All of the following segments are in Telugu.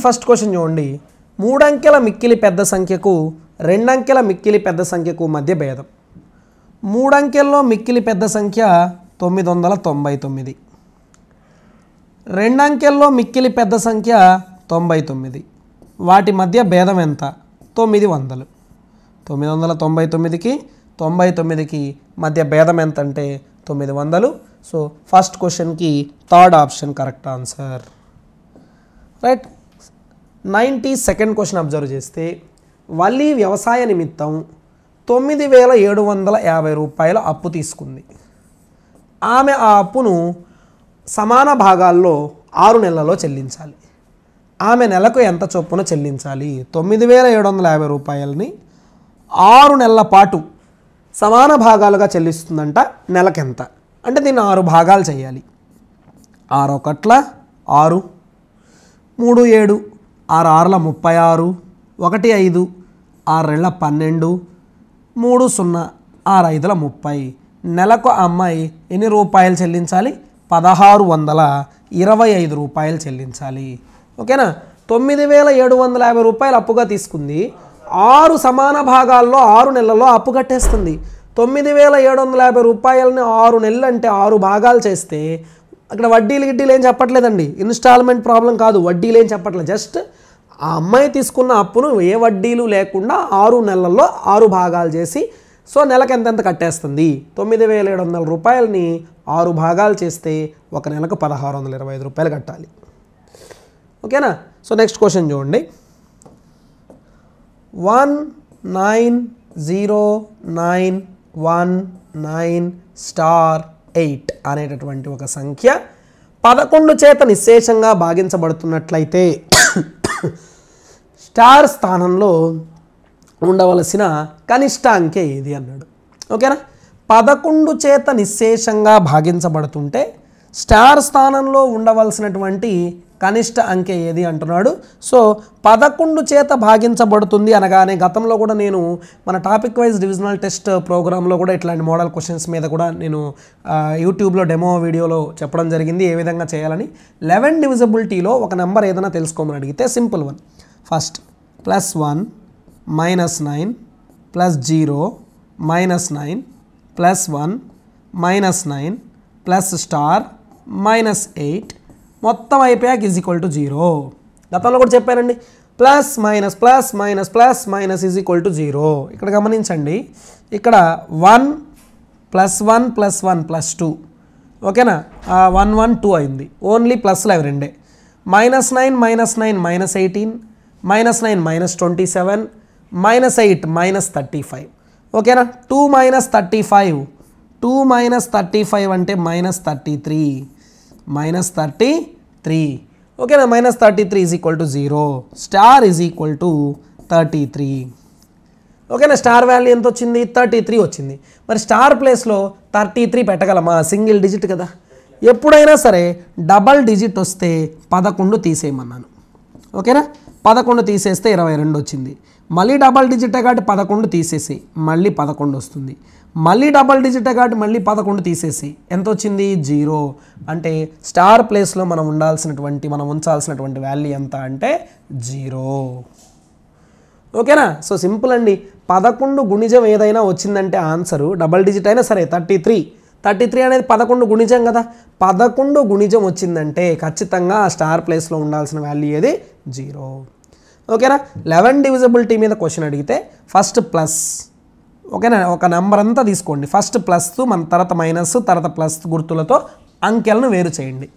ఫస్ట్ క్వశ్చన్ చూడండి. 3 అంకెల మిక్కిలి పెద్ద సంఖ్యకు 2 అంకెల మిక్కిలి పెద్ద సంఖ్యకు మధ్య భేదం. 3 అంకెల్లో మిక్కిలి పెద్ద సంఖ్య 999, 2 అంకెల్లో మిక్కిలి పెద్ద సంఖ్య 99. వాటి మధ్య భేదం ఎంత? 900. 999కి 99కి మధ్య భేదం ఎంత అంటే 900. సో ఫస్ట్ క్వశ్చన్కి third option correct answer. Right. 92nd question observe చేస్తే వల్లి వ్యవసాయ నిమిత్తం 9750 రూపాయల అప్పు తీసుకుంది. ఆమె ఆ అప్పును సమాన భాగాల్లో 6 నెలల్లో చెల్లించాలి. ఆమె నెలకు ఎంత చొప్పున చెల్లించాలి? 9750 రూపాయలని 6 నెలల పాటు సమాన భాగాలుగా చెల్లిస్తుందంట. నెలకెంత అంటే దీన్ని 6 భాగాలు చేయాలి. 6 ఒకట్ల 6, 3 7, 6 6ల 36, 1 5, 6 2ల 12, 3 0, 6 5ల 30. నెలకు అమ్మాయి ఎన్ని రూపాయలు చెల్లించాలి? 1625 రూపాయలు చెల్లించాలి. ఓకేనా? 9750 రూపాయలు అప్పుగా తీసుకుంది. 6 సమాన భాగాల్లో 6 నెలల్లో అప్పు కట్టేస్తుంది. 9750 రూపాయలని 6 నెలలు అంటే 6 భాగాలు చేస్తే అక్కడ వడ్డీలు గిడ్డీలు ఏం చెప్పట్లేదండి. ఇన్స్టాల్మెంట్ ప్రాబ్లం కాదు, వడ్డీలు ఏం చెప్పట్లేదు. జస్ట్ ఆ అమ్మాయి తీసుకున్న అప్పును ఏ వడ్డీలు లేకుండా 6 నెలల్లో 6 భాగాలు చేసి సో నెలకు ఎంతెంత కట్టేస్తుంది. 9750 రూపాయలని 6 భాగాలు చేస్తే ఒక నెలకు 1625 రూపాయలు కట్టాలి. ఓకేనా? సో నెక్స్ట్ క్వశ్చన్ చూడండి. 1909198 అనేటటువంటి ఒక సంఖ్య 11 చేత నిశ్శేషంగా భాగించబడుతున్నట్లయితే స్టార్ స్థానంలో ఉండవలసిన కనిష్ట అంకె ఏది అన్నాడు. ఓకేనా? 11 చేత నిశ్శేషంగా భాగించబడుతుంటే స్టార్ స్థానంలో ఉండవలసినటువంటి కనిష్ట అంకె ఏది అంటున్నాడు. సో 11 చేత భాగించబడుతుంది అనగానే గతంలో కూడా నేను మన టాపిక్ వైజ్ డివిజనల్ టెస్ట్ ప్రోగ్రాంలో కూడా ఇట్లాంటి మోడల్ క్వశ్చన్స్ మీద కూడా నేను యూట్యూబ్లో డెమో వీడియోలో చెప్పడం జరిగింది ఏ విధంగా చేయాలని. 11 డివిజిబిలిటీలో ఒక నెంబర్ ఏదైనా తెలుసుకోమని అడిగితే సింపుల్ వన్. ఫస్ట్ +1 -9 +0 -9 +1 -9 +* -8 మొత్తం అయిపోయాక =0. గతంలో కూడా చెప్పానండి. Plus minus = 0. ఇక్కడ గమనించండి, ఇక్కడ 1 +1 +1 +2. ఓకేనా? 1 1 2 అయింది. ఓన్లీ ప్లస్లు అవి రెండే. -9 -9 -18 -9 -27 -8 -35. ఓకేనా? 2 -35 2 -35 అంటే -33 -33. ఓకేనా? -33 = 0. స్టార్ =33. ఓకేనా? స్టార్ వాల్యూ ఎంత వచ్చింది? 33 వచ్చింది. మరి స్టార్ ప్లేస్లో 33 పెట్టగలమా? సింగిల్ డిజిట్ కదా. ఎప్పుడైనా సరే డబల్ డిజిట్ వస్తే 11 తీసేయమన్నాను. ఓకేనా? 11 తీసేస్తే 22 వచ్చింది. మళ్ళీ డబల్ డిజిటే కాబట్టి 11 తీసేసి మళ్ళీ 11 వస్తుంది. మళ్ళీ డబల్ డిజిటే కాబట్టి మళ్ళీ 11 తీసేసి ఎంత వచ్చింది? 0. అంటే స్టార్ ప్లేస్లో మనం ఉంచాల్సినటువంటి వాల్యూ ఎంత అంటే 0. ఓకేనా? సో సింపుల్ అండి. 11 గుణిజం ఏదైనా వచ్చిందంటే ఆన్సరు డబల్ డిజిట్ అయినా సరే 33 అనేది 11 గుణిజం కదా. 11 గుణిజం వచ్చిందంటే ఖచ్చితంగా ఆ స్టార్ ప్లేస్లో ఉండాల్సిన వాల్యూ ఏది? 0. ఓకేనా? 11 డివిజిబిలిటీ మీద క్వశ్చన్ అడిగితే ఫస్ట్ ప్లస్. ఓకేనా? ఒక నెంబర్ అంతా తీసుకోండి. ఫస్ట్ ప్లస్ మన తర్వాత మైనస్ తర్వాత ప్లస్ గుర్తులతో అంకెలను వేరు చేయండి.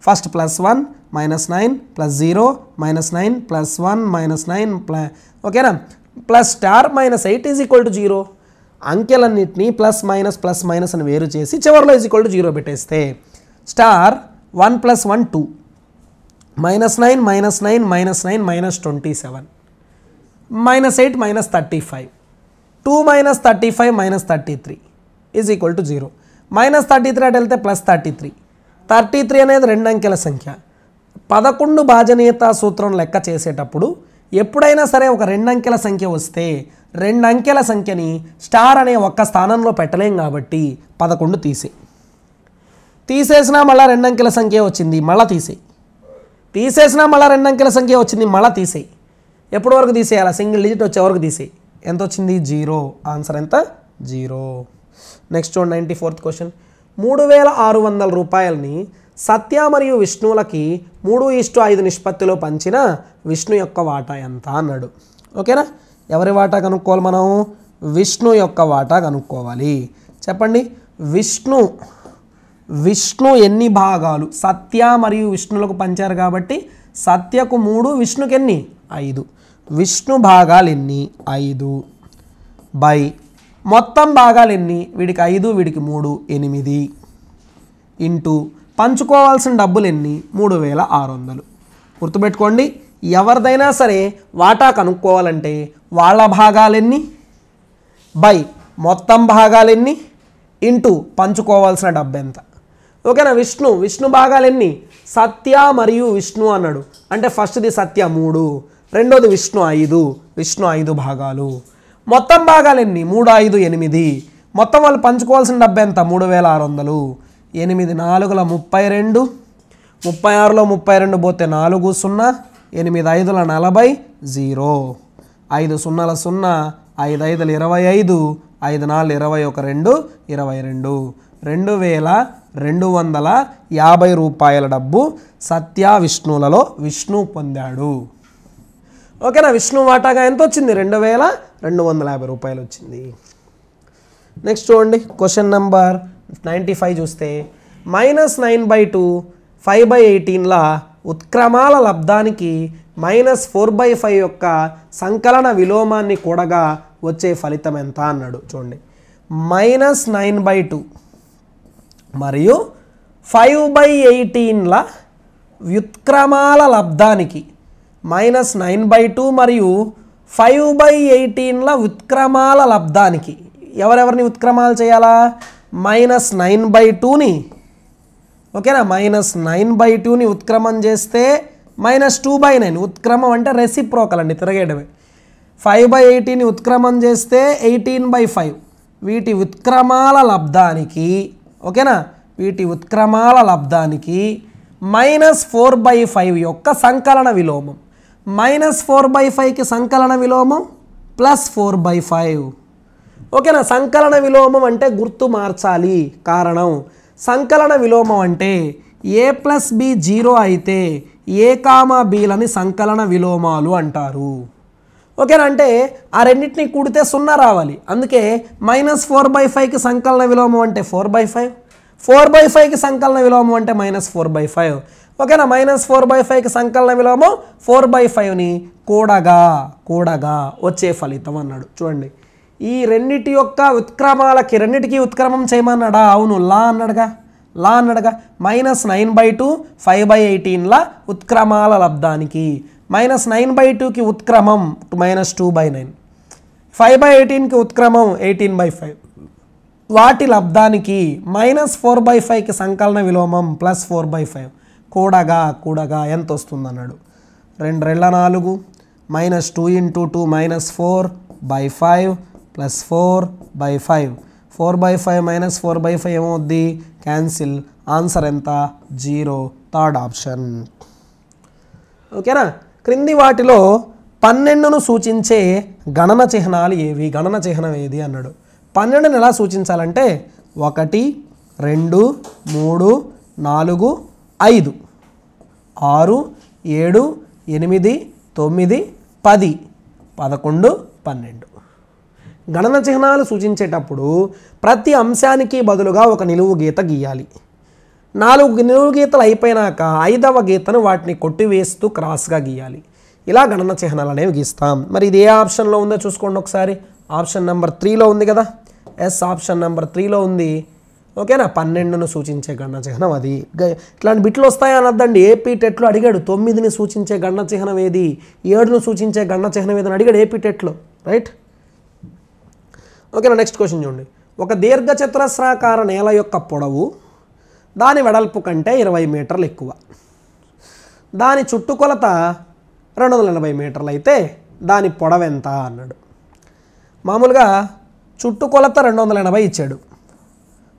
ఫస్ట్ +1 -9 +0 -9 +1 -9 ఓకేనా? +* -8 = 0. అంకెలన్నింటినీ ప్లస్ మైనస్ అని వేరు చేసి చివరిలో =0 పెట్టేస్తే స్టార్ 1 + 1 2 -9 -9 -9 -27 -8 -35 2 -35 -33 = 0. -33 అటు వెళ్తే +33. 33 అనేది 2 అంకెల సంఖ్య. 11 భాజనీయత సూత్రం లెక్క చేసేటప్పుడు ఎప్పుడైనా సరే ఒక 2 అంకెల సంఖ్య వస్తే 2 అంకెల సంఖ్యని స్టార్ అనే ఒక్క స్థానంలో పెట్టలేం కాబట్టి 11 తీసేసినా మళ్ళీ 2 అంకెల సంఖ్య వచ్చింది, మళ్ళీ తీసేసినా మళ్ళీ 2 అంకెల సంఖ్య వచ్చింది, మళ్ళీ తీసేయి. ఎప్పటి వరకు తీసేయాలి? సింగిల్ డిజిట్ వచ్చే వరకు తీసేయి. ఎంత వచ్చింది? 0. ఆన్సర్ ఎంత? 0. నెక్స్ట్ చూడండి 94th క్వశ్చన్. 3600 రూపాయలని సత్య మరియు విష్ణువులకి 3:5 నిష్పత్తిలో పంచిన విష్ణు యొక్క వాటా ఎంత అన్నాడు. ఓకేనా? ఎవరి వాటా కనుక్కోవాలి మనం? విష్ణు యొక్క వాటా కనుక్కోవాలి. చెప్పండి. విష్ణు ఎన్ని భాగాలు? సత్య మరియు విష్ణులకు పంచారు కాబట్టి సత్యకు 3, విష్ణుకి ఎన్ని? 5. విష్ణు భాగాలు ఎన్ని? 5 బై మొత్తం భాగాలు ఎన్ని? వీడికి 5, వీడికి 3, 8 ఇంటూ పంచుకోవాల్సిన డబ్బులు ఎన్ని? 3600. గుర్తుపెట్టుకోండి, ఎవరిదైనా సరే వాటా కనుక్కోవాలంటే వాళ్ళ భాగాలెన్ని బై మొత్తం భాగాలెన్ని ఇంటూ పంచుకోవాల్సిన డబ్బు ఎంత. ఓకేనా? విష్ణు భాగాలెన్ని? సత్య మరియు విష్ణు అన్నాడు అంటే ఫస్ట్ది సత్య 3, రెండోది విష్ణు 5, విష్ణు 5 భాగాలు. మొత్తం భాగాలెన్ని? 3, 5, 8. మొత్తం వాళ్ళు పంచుకోవాల్సిన డబ్బు ఎంత? 3600. 8 4ల 32, 36లో 32 పోతే 4 0, 8 5ల 40, 0, 5 0ల 0, 5 5ల 25, 5 4 21, 22, 2250 రూపాయల డబ్బు సత్య విష్ణువులలో విష్ణు పొందాడు. ఓకేనా? విష్ణు వాటాగా ఎంత వచ్చింది? 2250 రూపాయలు వచ్చింది. నెక్స్ట్ చూడండి క్వశ్చన్ నెంబర్ 95 చూస్తే -9/2 5/18ల ఉత్క్రమాల లబ్ధానికి -4/5 యొక్క సంకలన విలోమాన్ని కూడగా వచ్చే ఫలితం ఎంత అన్నాడు. చూడండి, -9/2 మరియు 5/18ల వ్యుత్క్రమాల లబ్ధానికి -9/2 మరియు 5/18ల వ్యుత్క్రమాల లబ్ధానికి ఎవరెవరిని ఉత్క్రమాలు చేయాలా? -9/2ని, ఓకేనా, -9/2ని ఉత్క్రమం చేస్తే -2/9. ఉత్క్రమం అంటే రెసిప్రోకల్ అండి, తిరగేయడమే. 5/18ని ఉత్క్రమం చేస్తే 18/5. వీటి ఉత్క్రమాల లబ్ధానికి, ఓకేనా, వీటి ఉత్క్రమాల లబ్ధానికి -4/5 యొక్క సంకలన విలోమం. -4/5కి సంకలన విలోమం +4/5. ఓకేనా? సంకలన విలోమం అంటే గుర్తు మార్చాలి. కారణం, సంకలన విలోమం అంటే a + b 0 అయితే a, bలని సంకలన విలోమాలు అంటారు. ఓకేనా? అంటే ఆ రెండింటిని కూడితే 0 రావాలి. అందుకే -4/5కి సంకలన విలోమం అంటే 4/5, 4/5కి సంకలన విలోమం అంటే -4/5. ఓకేనా? -4/5కి సంకలన విలోమం 4/5ని కూడగా వచ్చే ఫలితం అన్నాడు. చూడండి, ఈ రెండిటి యొక్క ఉత్క్రమాలకి రెండిటికి ఉత్క్రమం చేయమన్నాడా? అవును, లా అన్నాడుగా. -9/2 5/18ల ఉత్క్రమాల లబ్ధానికి, -9/2కి ఉత్క్రమం -2/9, 5/18కి ఉత్క్రమం 18/5. వాటి లబ్ధానికి -4/5కి సంకలన విలోమం +4/5 కూడగా ఎంత వస్తుంది అన్నాడు. 2 2 4 -2 × 2 -4/5 +4/5. 4/5 -4/5 ఏమవుద్ది? క్యాన్సిల్. ఆన్సర్ ఎంత? 0. Third option. ఓకేనా? క్రింది వాటిలో 12ను సూచించే గణన చిహ్నాలు ఏవి? గణన చిహ్నం ఏది అన్నాడు. 12ని ఎలా సూచించాలంటే 1 2 3 4 5 6 7 8 9 10 11 12. గణన చిహ్నాలు సూచించేటప్పుడు ప్రతి అంశానికి బదులుగా ఒక నిలువు గీత గీయాలి. 4 నిలువు గీతలు అయిపోయినాక 5వ గీతను వాటిని కొట్టివేస్తూ క్రాస్గా గీయాలి. ఇలా గణన చిహ్నాలు అనేవి గీస్తాం. మరి ఇది ఏ ఆప్షన్లో ఉందో చూసుకోండి ఒకసారి. ఆప్షన్ నెంబర్ 3లో ఉంది కదా. ఎస్, ఆప్షన్ నెంబర్ 3లో ఉంది. ఓకేనా? 12ను సూచించే గణన చిహ్నం అది. ఇట్లాంటి బిట్లు వస్తాయని అనొద్దండి. ఏపీ టెట్లో అడిగాడు 9ని సూచించే గణన చిహ్నం ఏది, 7ను సూచించే గణన చిహ్నం ఏదని అడిగాడు ఏపీ టెట్లో. రైట్? ఓకేనా? నెక్స్ట్ క్వశ్చన్ చూడండి. ఒక దీర్ఘచతురస్రాకార నేల యొక్క పొడవు దాని వెడల్పు కంటే 20 మీటర్లు ఎక్కువ. దాని చుట్టుకొలత 280 మీటర్లు అయితే దాని పొడవు ఎంత అన్నాడు. మామూలుగా చుట్టుకొలత 280 ఇచ్చాడు.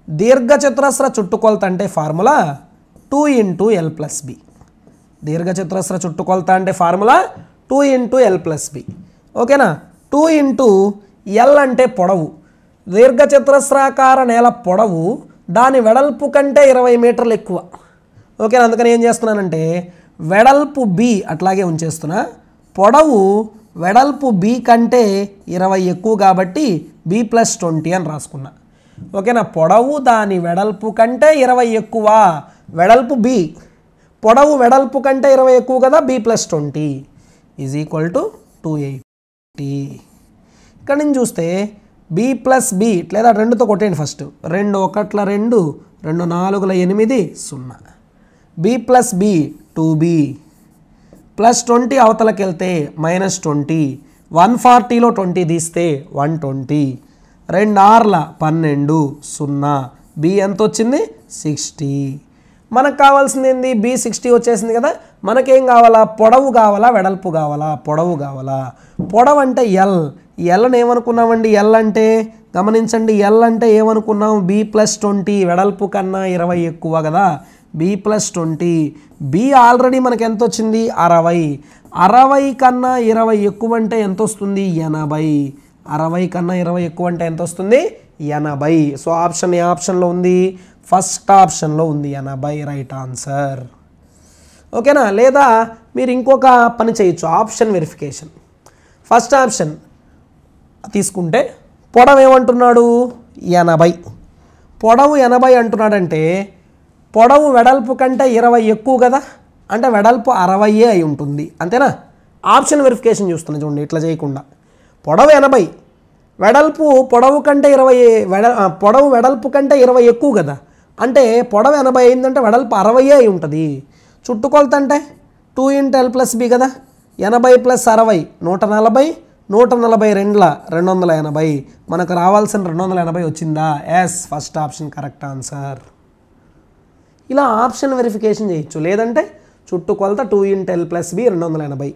దీర్ఘచతురస్ర చుట్టుకొలత అంటే ఫార్ములా 2 × L + B. దీర్ఘచతురస్ర చుట్టుకొలత అంటే formula 2 into L plus B. ఓకేనా, 2 ఇంటూ ఎల్ అంటే పొడవు, దీర్ఘచతురస్రాకార నేల పొడవు దాని వెడల్పు కంటే 20 మీటర్లు ఎక్కువ. ఓకేనా, అందుకని ఏం చేస్తున్నానంటే వెడల్పు బి అట్లాగే ఉంచేస్తున్నా, పొడవు వెడల్పు బి కంటే 20 ఎక్కువ కాబట్టి బి ప్లస్ 20 అని రాసుకున్నా. ఓకేనా, పొడవు దాని వెడల్పు కంటే 20 ఎక్కువ, వెడల్పు బి, పొడవు వెడల్పు కంటే 20 ఎక్కువ కదా, B plus 20 is equal to 280. ఇక్కడ నుంచి చూస్తే బి ప్లస్ బి లేదా 2తో కొట్టేయండి first, 2 1 2, 2 4 8 0. B plus B 2b plus 20 అవతలకి వెళ్తే మైనస్ 20, 140లో 20 తీస్తే 120, 2 6 12 0, బి ఎంత వచ్చింది 60. మనకు కావాల్సింది ఏంది, బి 60 వచ్చేసింది కదా, మనకేం కావాలా, పొడవు కావాలా వెడల్పు కావాలా, పొడవు కావాలా. పొడవు అంటే ఎల్, ఎల్ని ఏమనుకున్నామండి, ఎల్ అంటే గమనించండి, ఎల్ అంటే ఏమనుకున్నాం, బి ప్లస్ 20, వెడల్పు కన్నా 20 ఎక్కువ కదా, బి ప్లస్ 20. బి ఆల్రెడీ మనకి ఎంత వచ్చింది 60, 60 కన్నా 20 ఎక్కువ అంటే ఎంత వస్తుంది 80, 60 కన్నా 20 ఎక్కువ అంటే ఎంత వస్తుంది 80. సో ఆప్షన్ ఏ ఆప్షన్లో ఉంది, ఫస్ట్ ఆప్షన్లో ఉంది 80 రైట్ ఆన్సర్. ఓకేనా, లేదా మీరు ఇంకొక పని చేయొచ్చు, ఆప్షన్ వెరిఫికేషన్. ఫస్ట్ ఆప్షన్ తీసుకుంటే పొడవు ఏమంటున్నాడు 80, పొడవు 80 అంటున్నాడంటే పొడవు వెడల్పు కంటే 20 ఎక్కువ కదా, అంటే వెడల్పు 60 అయి ఉంటుంది అంతేనా. ఆప్షన్ వెరిఫికేషన్ చూస్తున్నా చూడండి, ఇట్లా చేయకుండా పొడవు 80, వెడల్పు పొడవు కంటే 20, పొడవు వెడల్పు కంటే 20 ఎక్కువ కదా, అంటే పొడవు 80 అయిందంటే వెడల్పు 60 అయి ఉంటుంది. చుట్టుకొలత అంటే 2 ఇంటూ ఎల్ ప్లస్ బి కదా, 80 ప్లస్ 60 140, 142 280, మనకు రావాల్సిన 280 వచ్చిందా, yes first option correct answer. ఇలా ఆప్షన్ వెరిఫికేషన్ చేయొచ్చు, లేదంటే చుట్టుకొలత 2 into L plus B 280,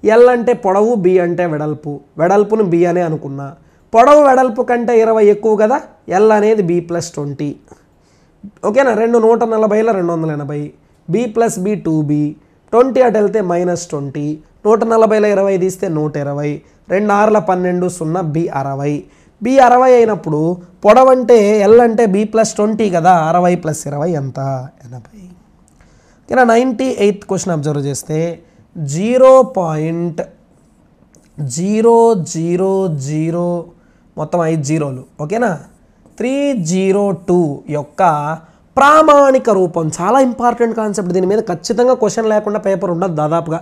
L అంటే పొడవు, బి అంటే వెడల్పు, వెడల్పును బి అనే అనుకున్నా, పొడవు వెడల్పు కంటే 20 ఎక్కువ కదా, ఎల్ అనేది బి ప్లస్ 20. ఓకేనా, 2 140లో 280, బి ప్లస్ బి 2b, 20 అటు వెళ్తే మైనస్ 20, 140లో 20 తీస్తే 120, 2 6 12 0, బి 60. బి 60 అయినప్పుడు పొడవు అంటే ఎల్ అంటే బి ప్లస్ 20 కదా, 60 ప్లస్ 20 ఎంత 80. ఓకేనా, 98th క్వశ్చన్ అబ్జర్వ్ చేస్తే 0.000 మొత్తం 5 జీరోలు. ఓకేనా, 302 యొక్క ప్రామాణిక రూపం చాలా ఇంపార్టెంట్ కాన్సెప్ట్. దీని మీద ఖచ్చితంగా క్వశ్చన్ లేకుండా పేపర్ ఉండదు దాదాపుగా.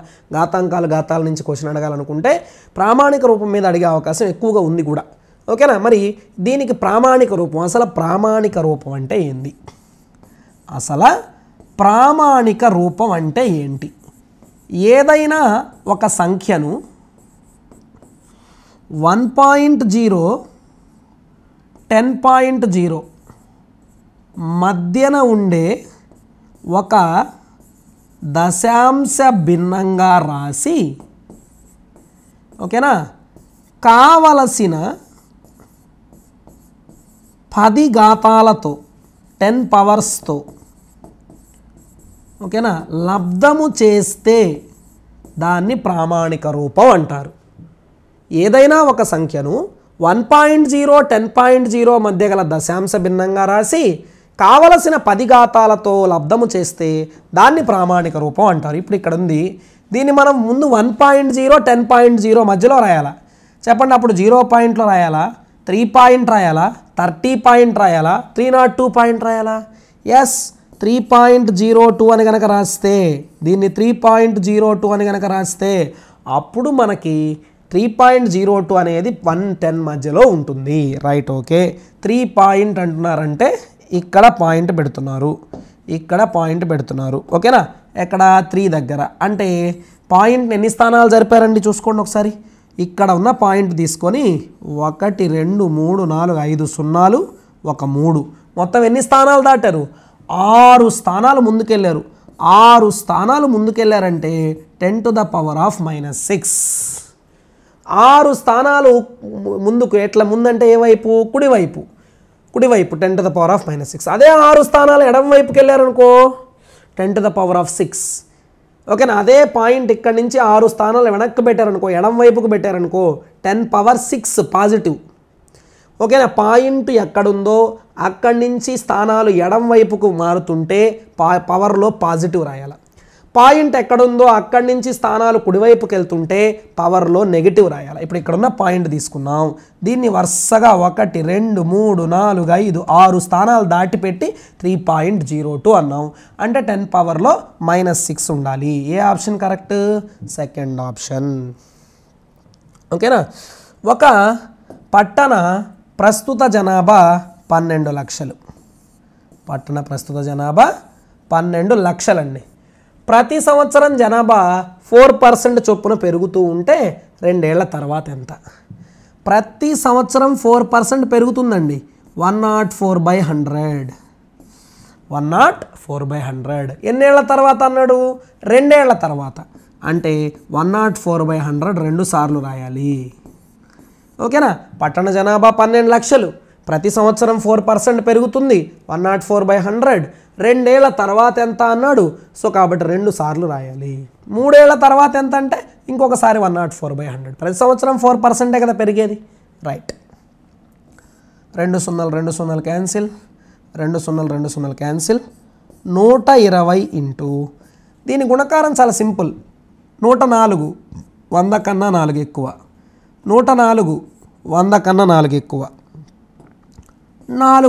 ఘాతాల నుంచి క్వశ్చన్ అడగాలనుకుంటే ప్రామాణిక రూపం మీద అడిగే అవకాశం ఎక్కువగా ఉంది కూడా. ఓకేనా, మరి దీనికి ప్రామాణిక రూపం, అసలు ప్రామాణిక రూపం అంటే ఏంది, అసలు ప్రామాణిక రూపం అంటే ఏంటి, ఏదైనా ఒక సంఖ్యను 1.0 10.0 మధ్యన ఉండే ఒక దశాంశ భిన్నంగా రాసి, ఓకేనా, కావలసిన 10 ఘాతాలతో 10 పవర్స్తో ఓకేనా లబ్ధము చేస్తే దాన్ని ప్రామాణిక రూపం అంటారు. ఏదైనా ఒక సంఖ్యను 1.0 10.0 మధ్య గల దశాంశ భిన్నంగా రాసి కావలసిన 10 ఘాతాలతో లబ్ధము చేస్తే దాన్ని ప్రామాణిక రూపం అంటారు. ఇప్పుడు ఇక్కడ ఉంది, దీన్ని మనం ముందు 1.0 10.0 మధ్యలో రాయాలా చెప్పండి. అప్పుడు 0 పాయింట్లో రాయాలా, 3 పాయింట్ రాయాలా, 30 పాయింట్ రాయాలా, 302 పాయింట్ రాయాలా? ఎస్, 3.02 అని కనుక రాస్తే, దీన్ని 3.02 అని కనుక రాస్తే అప్పుడు మనకి 3.02 అనేది 110 మధ్యలో ఉంటుంది. Right, okay. 3 పాయింట్ అంటున్నారంటే ఇక్కడ పాయింట్ పెడుతున్నారు, ఇక్కడ పాయింట్ పెడుతున్నారు. ఓకేనా, ఎక్కడ 3 దగ్గర, అంటే పాయింట్ ఎన్ని స్థానాలు జరిపారండి చూసుకోండి ఒకసారి. ఇక్కడ ఉన్న పాయింట్ తీసుకొని 1 2 3 4 5 సున్నాలు 1 3 మొత్తం ఎన్ని స్థానాలు దాటారు? 6 స్థానాలు ముందుకెళ్ళారు. 6 స్థానాలు ముందుకెళ్ళారంటే 10⁻⁻6. 6 స్థానాలు ముందుకు, ఎట్లా ముందంటే ఏ వైపు? కుడివైపు 10⁻⁻6. అదే 6 స్థానాలు ఎడమ వైపుకి వెళ్ళారనుకో 10⁻6. ఓకేనా. అదే పాయింట్ ఇక్కడ నుంచి 6 స్థానాలు వెనక్కి పెట్టారనుకో, ఎడం వైపుకు పెట్టారనుకో 10⁶ పాజిటివ్. ఓకేనా. పాయింట్ ఎక్కడుందో అక్కడి నుంచి స్థానాలు ఎడం వైపుకు మారుతుంటే పవర్లో పాజిటివ్ రాయాలి. పాయింట్ ఎక్కడుందో అక్కడి నుంచి స్థానాలు కుడివైపుకి వెళ్తుంటే పవర్లో నెగిటివ్ రాయాలి. ఇప్పుడు ఇక్కడ ఉన్న పాయింట్ తీసుకున్నాం, దీన్ని వరుసగా 1 2 3 4 5 6 స్థానాలు దాటిపెట్టి 3.02 అన్నాం. అంటే 10 పవర్లో -6 ఉండాలి. ఏ ఆప్షన్ కరెక్ట్? Second option. ఓకేనా. ఒక పట్టణ ప్రస్తుత జనాభా 12 లక్షలు. పట్టణ ప్రస్తుత జనాభా 12 లక్షలండి. ప్రతి సంవత్సరం జనాభా 4% చొప్పున పెరుగుతూ ఉంటే 2 ఏళ్ల తర్వాత ఎంత? ప్రతి సంవత్సరం 4% పెరుగుతుందండి. 104/100. 104/100. ఎన్నేళ్ల తర్వాత అన్నాడు? 2 ఏళ్ల తర్వాత. అంటే 104/100 2 సార్లు రాయాలి. ఓకేనా. పట్టణ జనాభా 12 లక్షలు, ప్రతి సంవత్సరం 4% పెరుగుతుంది, 104/100. 2 ఏళ్ల తర్వాత ఎంత అన్నాడు? సో కాబట్టి 2 సార్లు రాయాలి. 3 ఏళ్ల తర్వాత ఎంత అంటే ఇంకొకసారి 104/100. ప్రతి సంవత్సరం 4%ఏ కదా పెరిగేది. రైట్. 2 0 2 0 cancel, 2 0 2 0 cancel. 120 ఇంటూ దీని గుణకారం చాలా సింపుల్. 104 100 కన్నా 4 ఎక్కువ, 104 100 కన్నా 4 ఎక్కువ, 4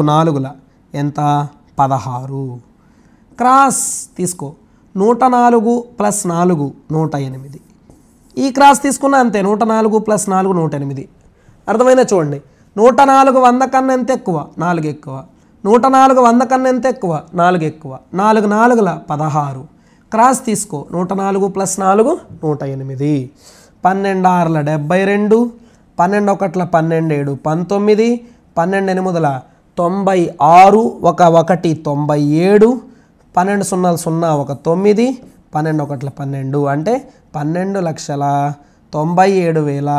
4ల ఎంత? 16. క్రాస్ తీసుకో. 104 + 4 108. ఈ క్రాస్ తీసుకున్నా అంతే. 104 + 4 108. అర్థమైందా? చూడండి. 104 100 కన్నా ఎంత ఎక్కువ? 4 ఎక్కువ. 104 100 కన్నా ఎంత ఎక్కువ? 4 ఎక్కువ. 4 4ల 16. క్రాస్ తీసుకో. 104 + 4 108. 12 6ల 72, 12 1ల 12 7 19, 12 8ల 96, 1 1 97, 12 0 0 1 9, 12 1ల 12 అంటే 12,97,900.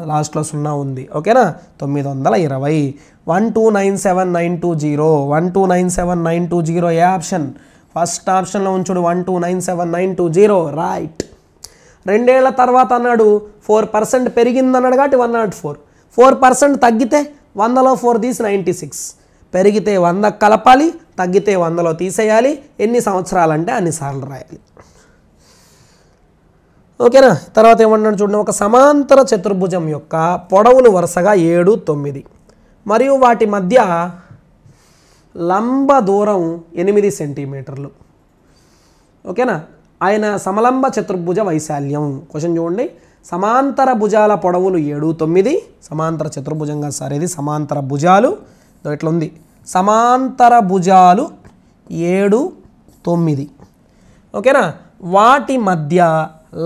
లాస్ట్లో 0 ఉంది. ఓకేనా. 920. 1297920. 1297920 ఏ ఆప్షన్? ఫస్ట్ ఆప్షన్లో ఉంచుడు. 1297920. రైట్. 2 ఏళ్ల తర్వాత అన్నాడు 4% పెరిగిందన్నాడు కాబట్టి 104. 4% తగ్గితే 100లో 4 తీసి 96. పెరిగితే 100 కలపాలి, తగ్గితే 100లో తీసేయాలి. ఎన్ని సంవత్సరాలు అంటే అన్ని సార్లు రాయాలి. ఓకేనా. తర్వాత ఏమన్నాడు చూడండి. ఒక సమాంతర చతుర్భుజం యొక్క పొడవులు వరుసగా 7 9 మరియు వాటి మధ్య లంబ దూరం 8 సెంటీమీటర్లు. ఓకేనా. ఆయన సమలంబ చతుర్భుజ వైశాల్యం. క్వశ్చన్ చూడండి. సమాంతర భుజాల పొడవులు 7 9. సమాంతర చతుర్భుజంగా సార్ ఇది సమాంతర భుజాలు. ఇట్లా ఉంది. సమాంతర భుజాలు 7 9. ఓకేనా. వాటి మధ్య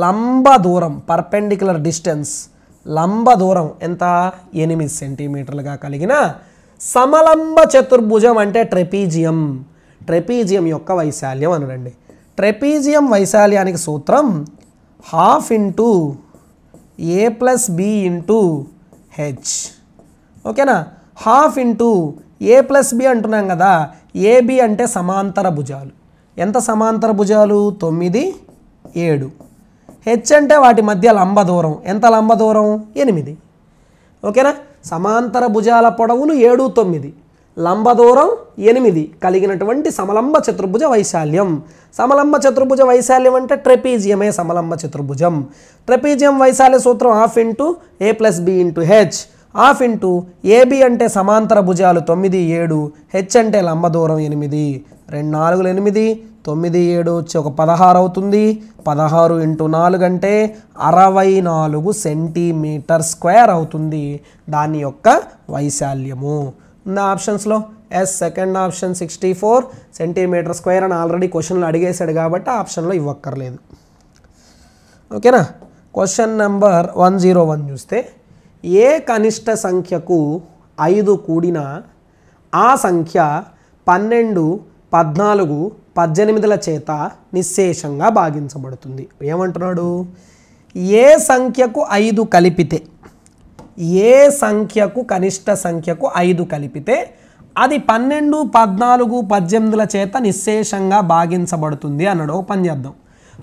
లంబ దూరం పర్పెండిక్యులర్ డిస్టెన్స్ లంబ దూరం ఎంత? 8 సెంటీమీటర్లుగా కలిగిన సమలంబ చతుర్భుజం అంటే ట్రెపీజియం. ట్రెపీజియం యొక్క వైశాల్యం అనడండి. ట్రెపీజియం వైశాల్యానికి సూత్రం 12 a + b × h. ఓకేనా. 12 a + b అంటున్నాం కదా. AB అంటే సమాంతర భుజాలు. ఎంత సమాంతర భుజాలు? 9 7. హెచ్ అంటే వాటి మధ్య లంబ దూరం. ఎంత లంబ దూరం? 8. ఓకేనా. సమాంతర భుజాల పొడవులు 7 9, లంబ దూరం 8 కలిగినటువంటి సమలంబ చతుర్భుజ వైశాల్యం. సమలంబ చతుర్భుజ వైశాల్యం అంటే ట్రెపీజియమే సమలంబ చతుర్భుజం. ట్రెపీజియం వైశాల్య సూత్రం 12 a + b × h. 12 AB అంటే సమాంతర భుజాలు 9 7, హెచ్ అంటే లంబ దూరం 8. 2 4 8, 9 7 వచ్చి ఒక 16 అవుతుంది. 16 × 4 అంటే 64 సెంటీమీటర్² అవుతుంది దాని యొక్క వైశాల్యము. ఉన్న ఆప్షన్స్లో ఎస్ సెకండ్ ఆప్షన్ 64 సెంటీమీటర్² అని ఆల్రెడీ క్వశ్చన్లో అడిగేశాడు కాబట్టి ఆప్షన్లో ఇవ్వక్కర్లేదు. ఓకేనా. క్వశ్చన్ నెంబర్ 101 చూస్తే ఏ కనిష్ట సంఖ్యకు 5 కూడినా ఆ సంఖ్య 12 14 18ల చేత నిశ్శేషంగా భాగించబడుతుంది. ఏమంటున్నాడు? ఏ సంఖ్యకు 5 కలిపితే, ఏ సంఖ్యకు కనిష్ట సంఖ్యకు 5 కలిపితే అది 12, 14, 18ల చేత నిశ్శేషంగా భాగించబడుతుంది అన్నాడు. ఒక పని చేద్దాం.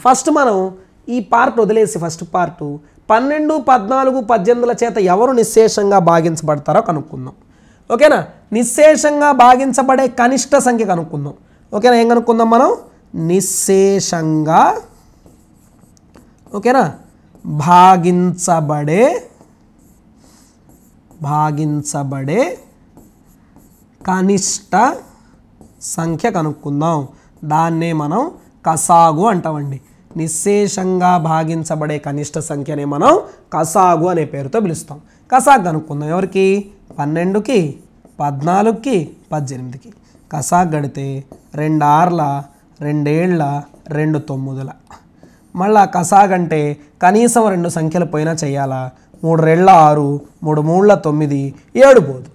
ఫస్ట్ మనం ఈ పార్ట్ వదిలేసి ఫస్ట్ పార్ట్ 12, 14, 18ల చేత ఎవరు నిశ్శేషంగా భాగించబడతారో కనుక్కుందాం. ఓకేనా? నిశ్శేషంగా భాగించబడే కనిష్ట సంఖ్య కనుక్కుందాం. ఓకేనా? ఏం కనుక్కుందాం మనం? నిశ్శేషంగా ఓకేనా భాగించబడే కనిష్ట సంఖ్య కనుక్కుందాం. దాన్నే మనం కసాగు అంటామండి. నిశ్శేషంగా భాగించబడే కనిష్ట సంఖ్యనే మనం కసాగు అనే పేరుతో పిలుస్తాం. కసాగు కనుక్కుందాం. ఎవరికి? 12కి, 14కి, 18కి. కసాగు గడితే 2 6ల 2 7ల 2 9ల. మళ్ళా కసాగంటే కనీసం 2 సంఖ్యలు పోయినా చేయాలా? 3 2ల 6, 3 3ల 9, 7 పోదు.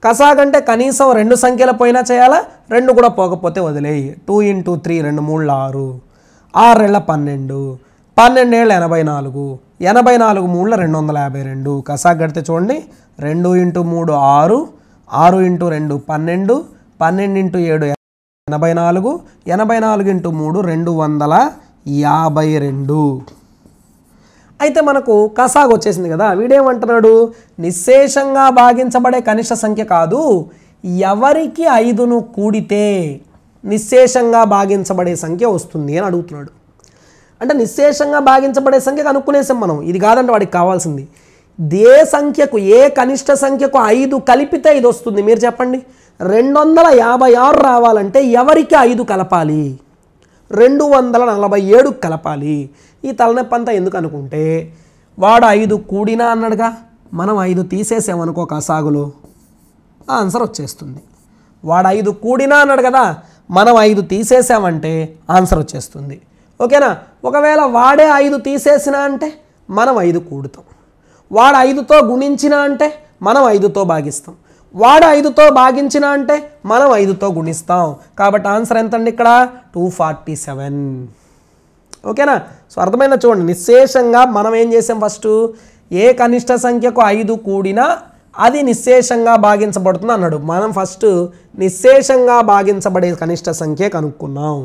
కసాగంటే కనీసం 2 సంఖ్యలు పోయినా చేయాలా? 2 కూడా పోకపోతే వదిలేయి. 2 × 3 2 3ల 6, 6 2ల 12, 12 7ల 84, 84 3ల 252. కసాగ గడితే చూడండి 2 × 3 6, 6 × 2 12, 12 × 7 84, 84 × 3 252. అయితే మనకు కసాగు వచ్చేసింది కదా. వీడేమంటున్నాడు? నిశ్శేషంగా భాగించబడే కనిష్ట సంఖ్య కాదు, ఎవరికి 5ను కూడితే నిశ్శేషంగా భాగించబడే సంఖ్య వస్తుంది అని అడుగుతున్నాడు. అంటే నిశ్శేషంగా భాగించబడే సంఖ్య కనుక్కునేసాం మనం. ఇది కాదంటే వాడికి కావాల్సింది ఏ సంఖ్యకు, ఏ కనిష్ట సంఖ్యకు 5 కలిపితే ఇది వస్తుంది. మీరు చెప్పండి. 256 రావాలంటే ఎవరికి 5 కలపాలి? 247 కలపాలి. ఈ తలనొప్పి అంతా ఎందుకు అనుకుంటే, వాడు 5 కూడినా అన్నాడుగా, మనం 5 తీసేసామనుకో కసాగులో ఆన్సర్ వచ్చేస్తుంది. వాడు 5 కూడినా అన్నాడు కదా, మనం 5 తీసేసామంటే ఆన్సర్ వచ్చేస్తుంది. ఓకేనా? ఒకవేళ వాడే 5 తీసేసినా అంటే మనం 5 కూడుతాం. వాడు 5తో గుణించినా అంటే మనం 5తో భాగిస్తాం. వాడు 5తో భాగించినా అంటే మనం 5తో గుణిస్తాం. కాబట్టి ఆన్సర్ ఎంతండి ఇక్కడ? 247. ఓకేనా? సో అర్థమైనా చూడండి. నిశ్శేషంగా మనం ఏం చేసాం? ఫస్ట్ ఏ కనిష్ట సంఖ్యకు 5 కూడినా అది నిశ్శేషంగా భాగించబడుతుంది అన్నాడు. మనం ఫస్ట్ నిశ్శేషంగా భాగించబడే కనిష్ట సంఖ్య కనుక్కున్నాం.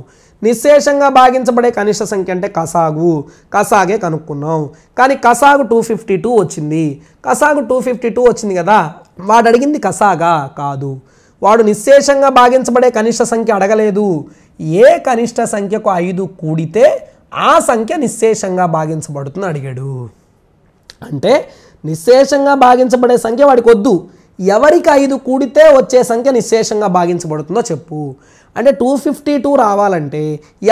నిశ్శేషంగా భాగించబడే కనిష్ట సంఖ్య అంటే కసాగే కనుక్కున్నాం. కానీ కసాగు 252 వచ్చింది. కసాగు 252 వచ్చింది కదా, వాడు అడిగింది కసాగా కాదు. వాడు నిశ్శేషంగా భాగించబడే కనిష్ట సంఖ్య అడగలేదు. ఏ కనిష్ట సంఖ్యకు 5 కూడితే ఆ సంఖ్య నిశ్శేషంగా భాగించబడుతుంది అడిగాడు. అంటే నిశ్శేషంగా భాగించబడే సంఖ్య వాడికి వద్దు, ఎవరికి 5 కూడితే వచ్చే సంఖ్య నిశ్శేషంగా భాగించబడుతుందో చెప్పు. అంటే 252 రావాలంటే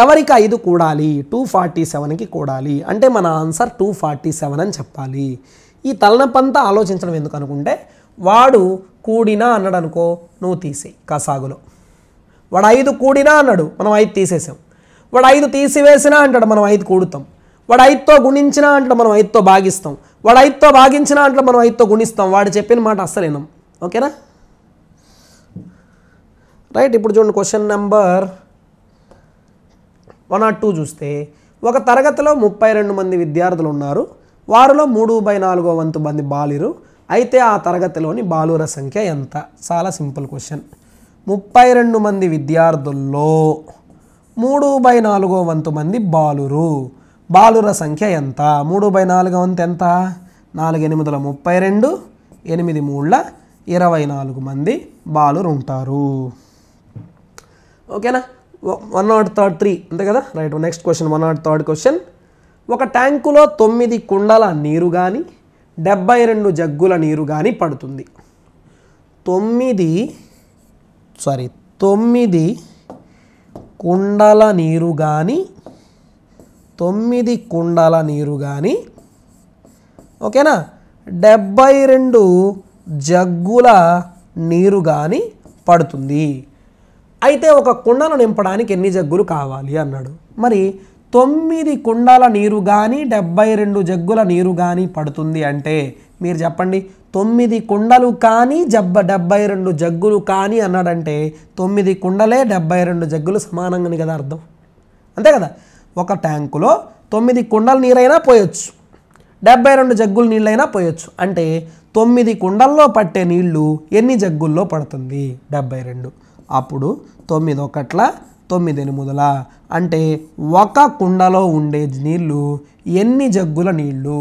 ఎవరికి 5 కూడాలి? 247కి కూడాలి. అంటే మన ఆన్సర్ 247 అని చెప్పాలి. ఈ తలనొప్పంతా ఆలోచించడం ఎందుకు అనుకుంటే, వాడు కూడినా అన్నాడు అనుకో, నువ్వు తీసేయి కసాగులో. వాడు 5 కూడినా అన్నాడు, మనం 5 తీసేసాం. వాడు 5 తీసివేసినా అంటాడు, మనం 5 కూడుతాం. వాడు 5తో గుణించినా అంటాడు, మనం 5తో భాగిస్తాం. వాడు 5తో భాగించినా అంటాడు, మనం 5తో గుణిస్తాం. వాడు చెప్పిన మాట అస్సలు వినం. ఓకేనా? రైట్. ఇప్పుడు చూడండి క్వశ్చన్ నెంబర్ 102 చూస్తే, ఒక తరగతిలో 32 మంది విద్యార్థులు ఉన్నారు. వారిలో 3/4 వంతు మంది బాలురు. అయితే ఆ తరగతిలోని బాలుర సంఖ్య ఎంత? చాలా సింపుల్ క్వశ్చన్. 32 మంది విద్యార్థుల్లో 3/4 వంతు మంది బాలురు. బాలుర సంఖ్య ఎంత? 3/4 వంతు ఎంత? 4 8 32, 8 3 24 మంది బాలురు ఉంటారు. ఓకేనా? 103 అంతే కదా. రైట్. Next question 103 question. ఒక ట్యాంకులో 9 కుండల నీరు కానీ 72 జగ్గుల నీరు కానీ పడుతుంది. 9 కుండల నీరు కానీ 9 కుండల నీరు కానీ ఓకేనా 72 జగ్గుల నీరు కానీ పడుతుంది. అయితే ఒక కుండను నింపడానికి ఎన్ని జగ్గులు కావాలి అన్నాడు. మరి 9 కుండల నీరు కానీ 72 జగ్గుల నీరు కానీ పడుతుంది అంటే మీరు చెప్పండి. 9 కుండలు కానీ 72 జగ్గులు కానీ అన్నాడంటే 9 కుండలే 72 జగ్గులు సమానంగాని కదా అర్థం. అంతే కదా. ఒక ట్యాంకులో 9 కుండల నీరైనా పోయొచ్చు, 72 జగ్గుల నీళ్ళైనా పోయొచ్చు. అంటే 9 కుండల్లో పట్టే నీళ్లు ఎన్ని జగ్గుల్లో పడుతుంది? 72. అప్పుడు 9 ఒకట్ల 9 ఎనిమిదిల అంటే ఒక కుండలో ఉండే నీళ్లు ఎన్ని జగ్గుల నీళ్లు?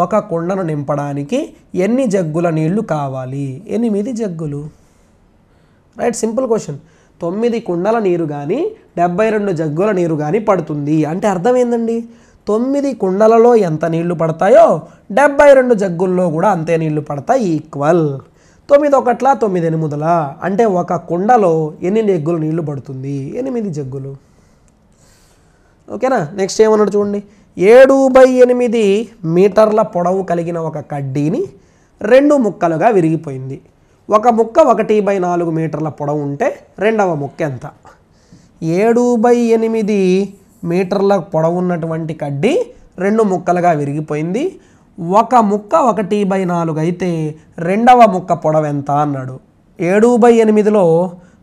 ఒక కుండను నింపడానికి ఎన్ని జగ్గుల నీళ్లు కావాలి? 8 జగ్గులు. Right, simple question. 9 కుండల నీరు కానీ 72 జగ్గుల నీరు కానీ పడుతుంది అంటే అర్థం ఏందండి? 9 కుండలలో ఎంత నీళ్లు పడతాయో 72 జగ్గుల్లో కూడా అంతే నీళ్లు పడతాయి, ఈక్వల్. 9 ఒకట్ల 9 ఎనిమిదిల అంటే ఒక కుండలో ఎన్ని జగ్గులు నీళ్లు పడుతుంది? 8 జగ్గులు. ఓకేనా? నెక్స్ట్ ఏమన్నాడు చూడండి. 7/8 మీటర్ల పొడవు కలిగిన ఒక కడ్డీని 2 ముక్కలుగా విరిగిపోయింది. ఒక ముక్క 1/4 మీటర్ల పొడవు ఉంటే రెండవ ముక్క ఎంత? 7/8 మీటర్ల పొడవు ఉన్నటువంటి కడ్డీ 2 ముక్కలుగా విరిగిపోయింది. ఒక ముక్క 1/4 అయితే రెండవ ముక్క పొడవు ఎంత అన్నాడు. 7/8లో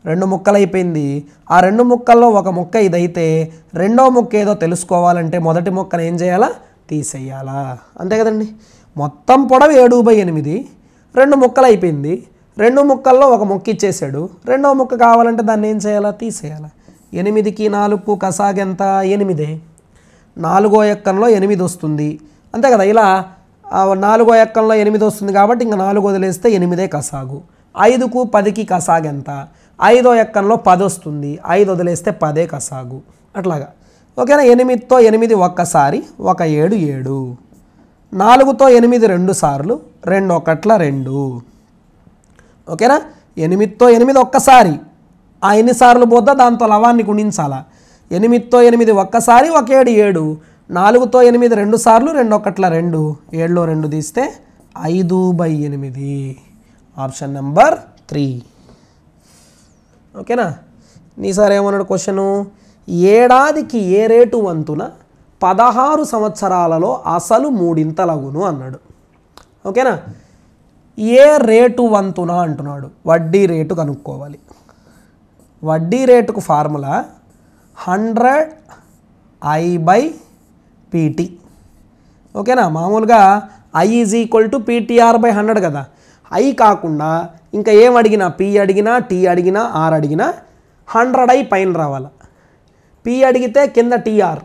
2 ముక్కలు అయిపోయింది. ఆ 2 ముక్కల్లో ఒక ముక్క ఇదైతే రెండో ముక్క ఏదో తెలుసుకోవాలంటే మొదటి ముక్కను ఏం చేయాలా? తీసేయాలా. అంతే కదండి. మొత్తం పొడవు 7/8, 2 ముక్కలు అయిపోయింది. 2 ముక్కల్లో ఒక ముక్క ఇచ్చేసాడు. రెండో ముక్క కావాలంటే దాన్ని ఏం చేయాలా? తీసేయాలా. 8కి 4కు కసాగెంత? 8. 4వ ఎక్కంలో 8 వస్తుంది. అంతే కదా. ఇలా 4వ ఎక్కంలో 8 వస్తుంది కాబట్టి ఇంకా 4 వదిలేస్తే 8 కసాగు. 5కు 10కి కసాగెంత? 5వ ఎక్కంలో 10 వస్తుంది. 5 వదిలేస్తే 10 కసాగు. అట్లాగా. ఓకేనా? 8తో 8 ఒక్కసారి 1 7 7. 4తో 8 2 సార్లు 2 ఒకట్ల 2. ఓకేనా? 8తో 8 ఒక్కసారి, ఆ ఎన్నిసార్లు పోద్దా దాంతో లవాన్ని గుణించాలా. 8తో 8 ఒక్కసారి 1 7 7. 4తో 8 2 సార్లు 2 ఒకట్ల 2. 7లో 2 తీస్తే 5/8. Option number 3. ఓకేనా? ఈసారి ఏమన్నాడు క్వశ్చను? ఏడాదికి ఏ రేటు వంతున 16 సంవత్సరాలలో అసలు 3 అన్నాడు. ఓకేనా? ఏ రేటు వంతున అంటున్నాడు. వడ్డీ రేటు కనుక్కోవాలి. వడ్డీ రేటుకు ఫార్ములా 100I/PT. ఓకేనా? మామూలుగా I = PTR/100 కదా. I కాకుండా ఇంకా ఏం అడిగినా, P అడిగినా, T అడిగినా, R అడిగినా 100I పైన రావాలి. P అడిగితే కింద TR,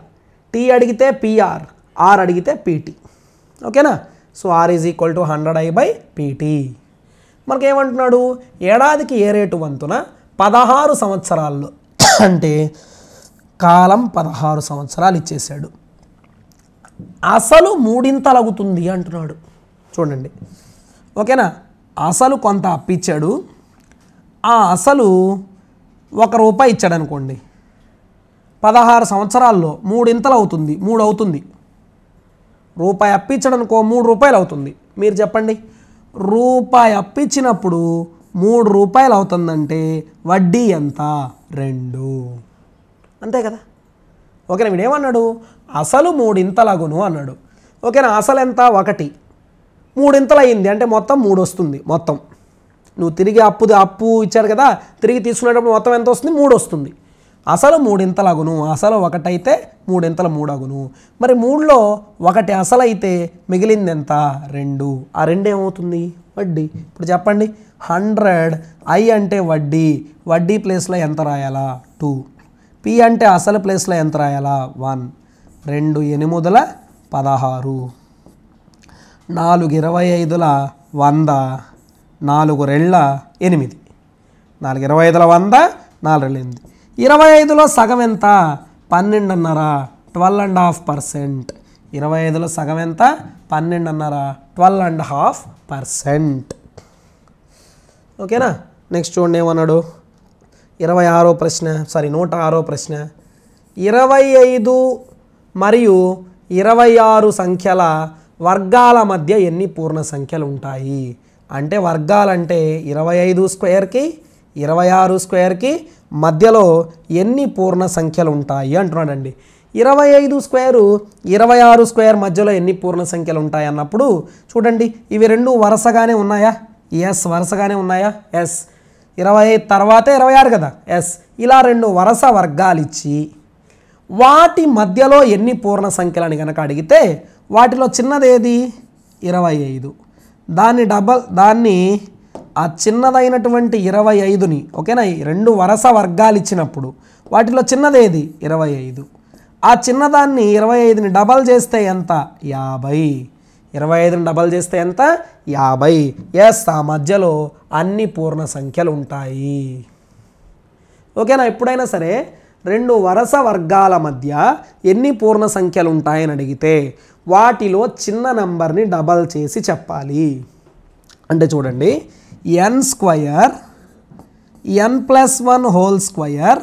T అడిగితే PR, R అడిగితే PT. ఓకేనా? So R = 100I/PT. మనకేమంటున్నాడు? ఏడాదికి ఏ రేటు వంతున 16 సంవత్సరాల్లో అంటే కాలం 16 సంవత్సరాలు ఇచ్చేసాడు. అసలు 3 అవుతుంది అంటున్నాడు. చూడండి. ఓకేనా? అసలు కొంత అప్పిచ్చాడు. ఆ అసలు ₹1 ఇచ్చాడు అనుకోండి. 16 సంవత్సరాల్లో 3 అవుతుంది, 3 అవుతుంది. రూపాయి అప్పిచ్చాడు అనుకో, ₹3 అవుతుంది. మీరు చెప్పండి, రూపాయి అప్పిచ్చినప్పుడు ₹3 అవుతుందంటే వడ్డీ ఎంత? 2. అంతే కదా. ఓకేనా? వీడేమన్నాడు? అసలు 3 అన్నాడు. ఓకేనా? అసలు ఎంత? 1. 3 అయింది అంటే మొత్తం 3 వస్తుంది. మొత్తం నువ్వు తిరిగి అప్పు ఇచ్చాడు కదా, తిరిగి తీసుకునేటప్పుడు మొత్తం ఎంత వస్తుంది? 3 వస్తుంది. అసలు 3 అసలు 1 అయితే 3 3 మరి 3లో 1 అసలు అయితే మిగిలింది ఎంత? 2. ఆ 2 ఏమవుతుంది? వడ్డీ. ఇప్పుడు చెప్పండి. 100I అంటే వడ్డీ. వడ్డీ ప్లేస్లో ఎంత రాయాలా? 2. P అంటే అసలు ప్లేస్లో ఎంత రాయాలా? 1. 2 8 16. 4 25 100. 4 2 8. 4 25 100. 4 2 8. 25లో సగం ఎంత? 12.5. 12.5%. 25లో సగం ఎంత? 12.5. 12.5%. ఓకేనా? నెక్స్ట్ చూడండి ఏమన్నాడు. 106వ ప్రశ్న. 25 మరియు 26 సంఖ్యల వర్గాల మధ్య ఎన్ని పూర్ణ సంఖ్యలు ఉంటాయి? అంటే వర్గాలంటే 25 స్క్వేర్కి 26 స్క్వేర్కి మధ్యలో ఎన్ని పూర్ణ సంఖ్యలు ఉంటాయి అంటున్నాడండి. 25 స్క్వేరు 26 స్క్వేర్ మధ్యలో ఎన్ని పూర్ణ సంఖ్యలు ఉంటాయి అన్నప్పుడు చూడండి, ఇవి రెండు వరుసగానే ఉన్నాయా? ఎస్, వరుసగానే ఉన్నాయా? ఎస్. 25 తర్వాత 26 కదా. ఎస్. ఇలా 2 వరుస వర్గాలు ఇచ్చి వాటి మధ్యలో ఎన్ని పూర్ణ సంఖ్యలని కనుక అడిగితే వాటిలో చిన్నది ఏది 25 దాన్ని ఆ చిన్నదైనటువంటి 25ని ఓకేనా రెండు వరుస వర్గాలు ఇచ్చినప్పుడు వాటిలో చిన్నది ఏది 25 ఆ చిన్నదాన్ని 25ని డబల్ చేస్తే ఎంత 50 25ని డబల్ చేస్తే ఎంత 50 ఎస్ ఆ మధ్యలో అన్ని పూర్ణ సంఖ్యలు ఉంటాయి ఓకేనా ఎప్పుడైనా సరే రెండు వరుస వర్గాల మధ్య ఎన్ని పూర్ణ సంఖ్యలు ఉంటాయని అడిగితే వాటిలో చిన్న నంబర్ని డబల్ చేసి చెప్పాలి అంటే చూడండి n² n+1 హోల్ స్క్వేర్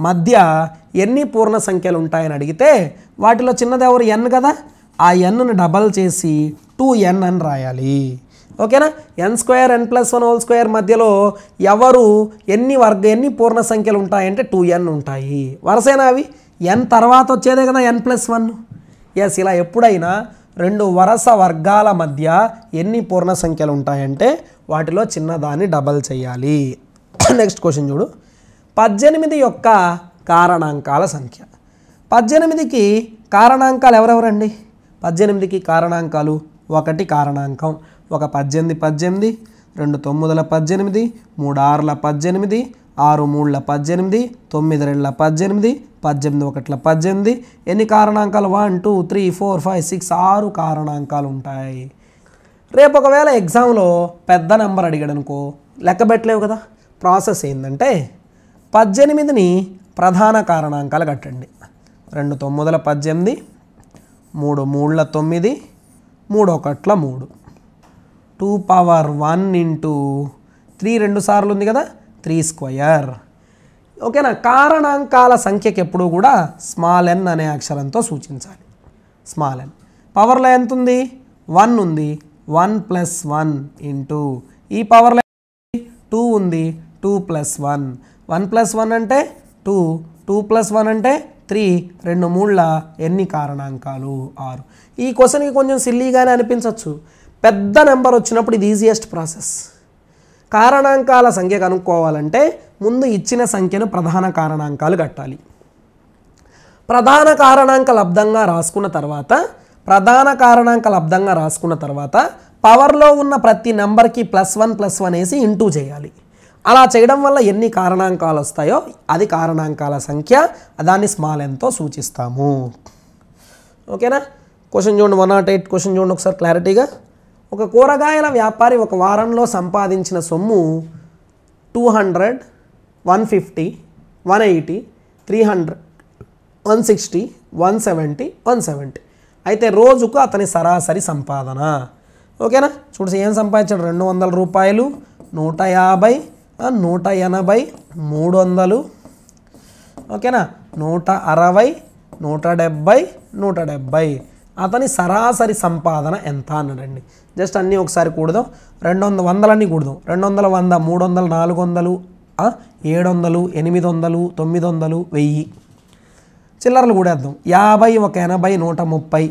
మధ్య ఎన్ని పూర్ణ సంఖ్యలు ఉంటాయని అడిగితే వాటిలో చిన్నది ఎవరు n కదా ఆ nను డబల్ చేసి 2n అని రాయాలి ఓకేనా n² n+1 హోల్ స్క్వేర్ మధ్యలో ఎవరు ఎన్ని పూర్ణ సంఖ్యలు ఉంటాయంటే 2n ఉంటాయి వరుసైనా అవి n తర్వాత వచ్చేదే కదా n+1 ఎస్ ఇలా ఎప్పుడైనా రెండు వరుస వర్గాల మధ్య ఎన్ని పూర్ణ సంఖ్యలు ఉంటాయంటే వాటిలో చిన్నదాన్ని డబల్ చేయాలి నెక్స్ట్ క్వశ్చన్ చూడు 18 యొక్క కారణాంకాల సంఖ్య 18కి కారణాంకాలు ఎవరెవరండి 18కి కారణాంకాలు 1 కారణాంకం ఒక 18 18 2 9ల 18 3 6ల 18 6 3ల 18 9 2ల 18 18 1ల 18 ఎన్ని కారణాంకాలు 1 2 3 4 5 6 6 కారణాంకాలు ఉంటాయి రేపు ఒకవేళ ఎగ్జామ్లో పెద్ద నెంబర్ అడిగాడు అనుకో లెక్క పెట్టలేవు కదా ప్రాసెస్ ఏంటంటే 18ని ప్రధాన కారణాంకాలు కట్టండి 2 9ల 18 3 3ల 9 3 1ల 3 2 పవర్ 1 ఇంటూ 3 2 సార్లు ఉంది కదా 3² ఓకేనా కారణాంకాల సంఖ్యకి ఎప్పుడు కూడా స్మాల్ n అనే అక్షరంతో సూచించాలి స్మాల్ n పవర్లో ఎంత ఉంది 1 ఉంది 1 + 1 ఇంటూ ఈ పవర్లో 2 ఉంది 2 + 1 1 + 1 అంటే 2 2 + 1 అంటే 3 2 3ల ఎన్ని కారణాంకాలు 6 ఈ క్వశ్చన్కి కొంచెం సిల్లీగానే అనిపించవచ్చు పెద్ద నెంబర్ వచ్చినప్పుడు ఇది ఈజియెస్ట్ ప్రాసెస్ కారణాంకాల సంఖ్య కనుక్కోవాలంటే ముందు ఇచ్చిన సంఖ్యను ప్రధాన కారణాంకాలు కట్టాలి ప్రధాన కారణాంక లబ్ధంగా రాసుకున్న తర్వాత పవర్లో ఉన్న ప్రతి నెంబర్కి +1 వేసి ఇంటూ చేయాలి అలా చేయడం వల్ల ఎన్ని కారణాంకాలు వస్తాయో అది కారణాంకాల సంఖ్య దాన్ని స్మాల్ nతో సూచిస్తాము ఓకేనా క్వశ్చన్ చూడండి 108 క్వశ్చన్ చూడండి ఒకసారి క్లారిటీగా ఒక కూరగాయల వ్యాపారి ఒక వారంలో సంపాదించిన సొమ్ము 200 150 180 300 160 170 170 అయితే రోజుకు అతని సరాసరి సంపాదన ఓకేనా చూడండి ఏం సంపాదించాడు 200 రూపాయలు 150 180 300 ఓకేనా 160 170 170 అతని సరాసరి సంపాదన ఎంత అన్నాడండి జస్ట్ అన్నీ ఒకసారి కూడదాం 200 వందలన్నీ కూడదాం 200 100 300 400 700 800 900 1000 చిల్లరలు కూడేద్దాం 50 ఒక 80 130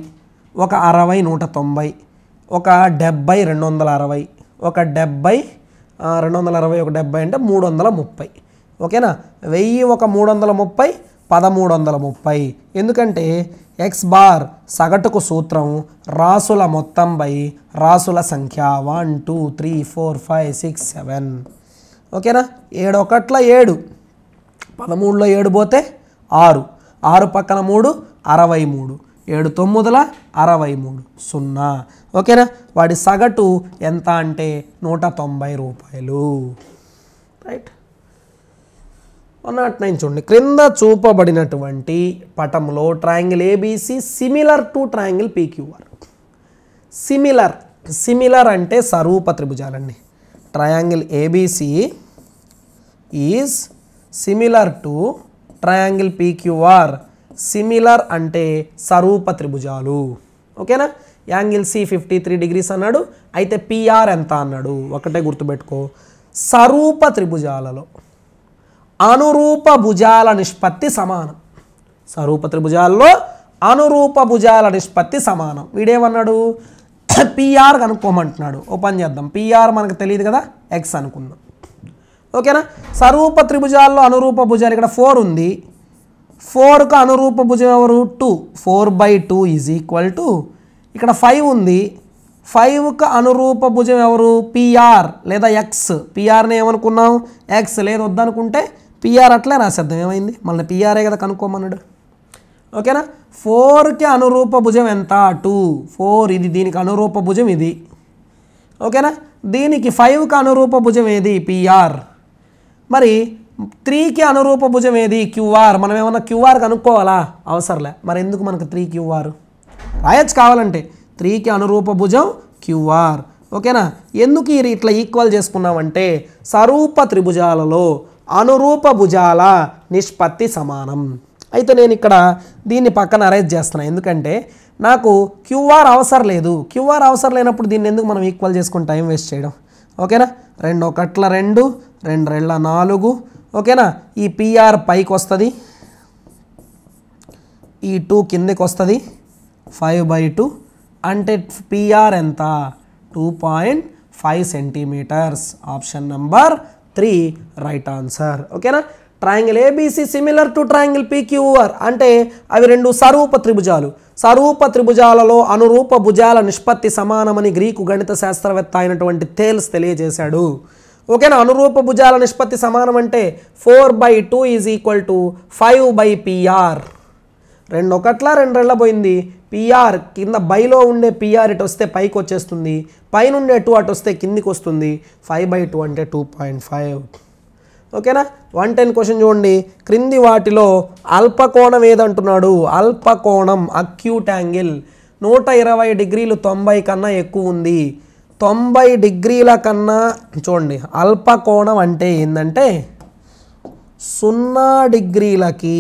ఒక 60 190 ఒక 70 260 ఒక 70 260 ఒక 70 అంటే 330 ఓకేనా 1000 ఒక 330 1330 ఎందుకంటే x బార్ సగటుకు సూత్రం రాసుల మొత్తం బై రాసుల సంఖ్య 1 2 3 4 5 6 7 ఓకేనా 7 1ల 7 13లో 7 పోతే 6 6 పక్కన 3 63 7 9ల 63 0 ఓకేనా వాడి సగటు ఎంత అంటే 190 రూపాయలు రైట్ 109 చూడండి క్రింద చూపబడినటువంటి పటంలో triangle ABC similar to triangle PQR similar అంటే సరూప త్రిభుజాలండి triangle ABC is similar to triangle PQR similar అంటే సరూప త్రిభుజాలు ఓకేనా యాంగిల్ సి 53 డిగ్రీస్ అన్నాడు అయితే పిఆర్ ఎంత అన్నాడు ఒకటే గుర్తుపెట్టుకో సరూప త్రిభుజాలలో అనురూప భుజాల నిష్పత్తి సమానం సరూప త్రిభుజాల్లో అనురూప భుజాల నిష్పత్తి సమానం వీడేమన్నాడు పిఆర్ కనుక్కోమంటున్నాడు ఓపెన్ చేద్దాం పిఆర్ మనకు తెలియదు కదా ఎక్స్ అనుకుందాం ఓకేనా సరూప త్రిభుజాల్లో అనురూప భుజాలు ఇక్కడ 4 ఉంది 4కు అనురూప భుజం ఎవరు 2 4/2 ఈజ్ ఈక్వల్ టు ఇక్కడ 5 ఉంది, 5కి అనురూప భుజం ఎవరు? పిఆర్ లేదా ఎక్స్. పిఆర్ని ఏమనుకున్నాం? ఎక్స్. లేదు వద్దనుకుంటే పిఆర్ అట్లే రాసేద్దాం. ఏమైంది? మళ్ళీ పిఆర్ఏ కదా కనుక్కోమన్నాడు. ఓకేనా? 4కి అనురూప భుజం ఎంత? 2. 4 ఇది దీనికి అనురూప భుజం ఇది. ఓకేనా? దీనికి 5కి అనురూప భుజం ఏది? పిఆర్. మరి 3కి అనురూప భుజం ఏది? క్యూఆర్. మనం ఏమన్నా క్యూఆర్ కనుక్కోవాలా? అవసరంలే. మరి ఎందుకు మనకు 3 క్యూఆర్ రాయొచ్చు కావాలంటే. 3కి అనురూప భుజం క్యూఆర్. ఓకేనా? ఎందుకు ఇట్లా ఈక్వల్ చేసుకున్నామంటే సరూప త్రిభుజాలలో అనురూప భుజాల నిష్పత్తి సమానం. అయితే నేను ఇక్కడ దీన్ని పక్కన అరేంజ్ చేస్తున్నా. ఎందుకంటే నాకు క్యూఆర్ అవసరం లేదు. క్యూఆర్ అవసరం లేనప్పుడు దీన్ని ఎందుకు మనం ఈక్వల్ చేసుకుని టైం వేస్ట్ చేయడం? ఓకేనా? 2 1 2, 2 2 4. ఓకేనా? ఈ పిఆర్ పైకి వస్తుంది, ఈ 2 కిందకి వస్తుంది. 5/2 అంటే పిఆర్ ఎంత? 2.5 centimetres. Option number 3 right answer. ఓకేనా? Triangle ABC similar to triangle PQR అంటే అవి రెండు సరూప త్రిభుజాలు. సరూప త్రిభుజాలలో అనురూప భుజాల నిష్పత్తి సమానమని గ్రీకు గణిత శాస్త్రవేత్త అయినటువంటి థేల్స్ తెలియజేశాడు. ఓకేనా? అనురూప భుజాల నిష్పత్తి సమానం అంటే 4/2 = 5/PR. 2 1 2 2 పోయింది. పిఆర్ కింద బైలో ఉండే పిఆర్ ఇటు వస్తే పైకి వచ్చేస్తుంది, పైనుండే 2 అటు వస్తే కిందికి వస్తుంది. 5/2 అంటే 2.5. ఓకేనా? 110 క్వశ్చన్ చూడండి. క్రింది వాటిలో అల్పకోణం ఏదంటున్నాడు? అల్పకోణం అక్యూట్ యాంగిల్ 120 డిగ్రీలు 90 కన్నా ఎక్కువ ఉంది. 90 డిగ్రీల కన్నా చూడండి అల్పకోణం అంటే ఏంటంటే 0 డిగ్రీలకి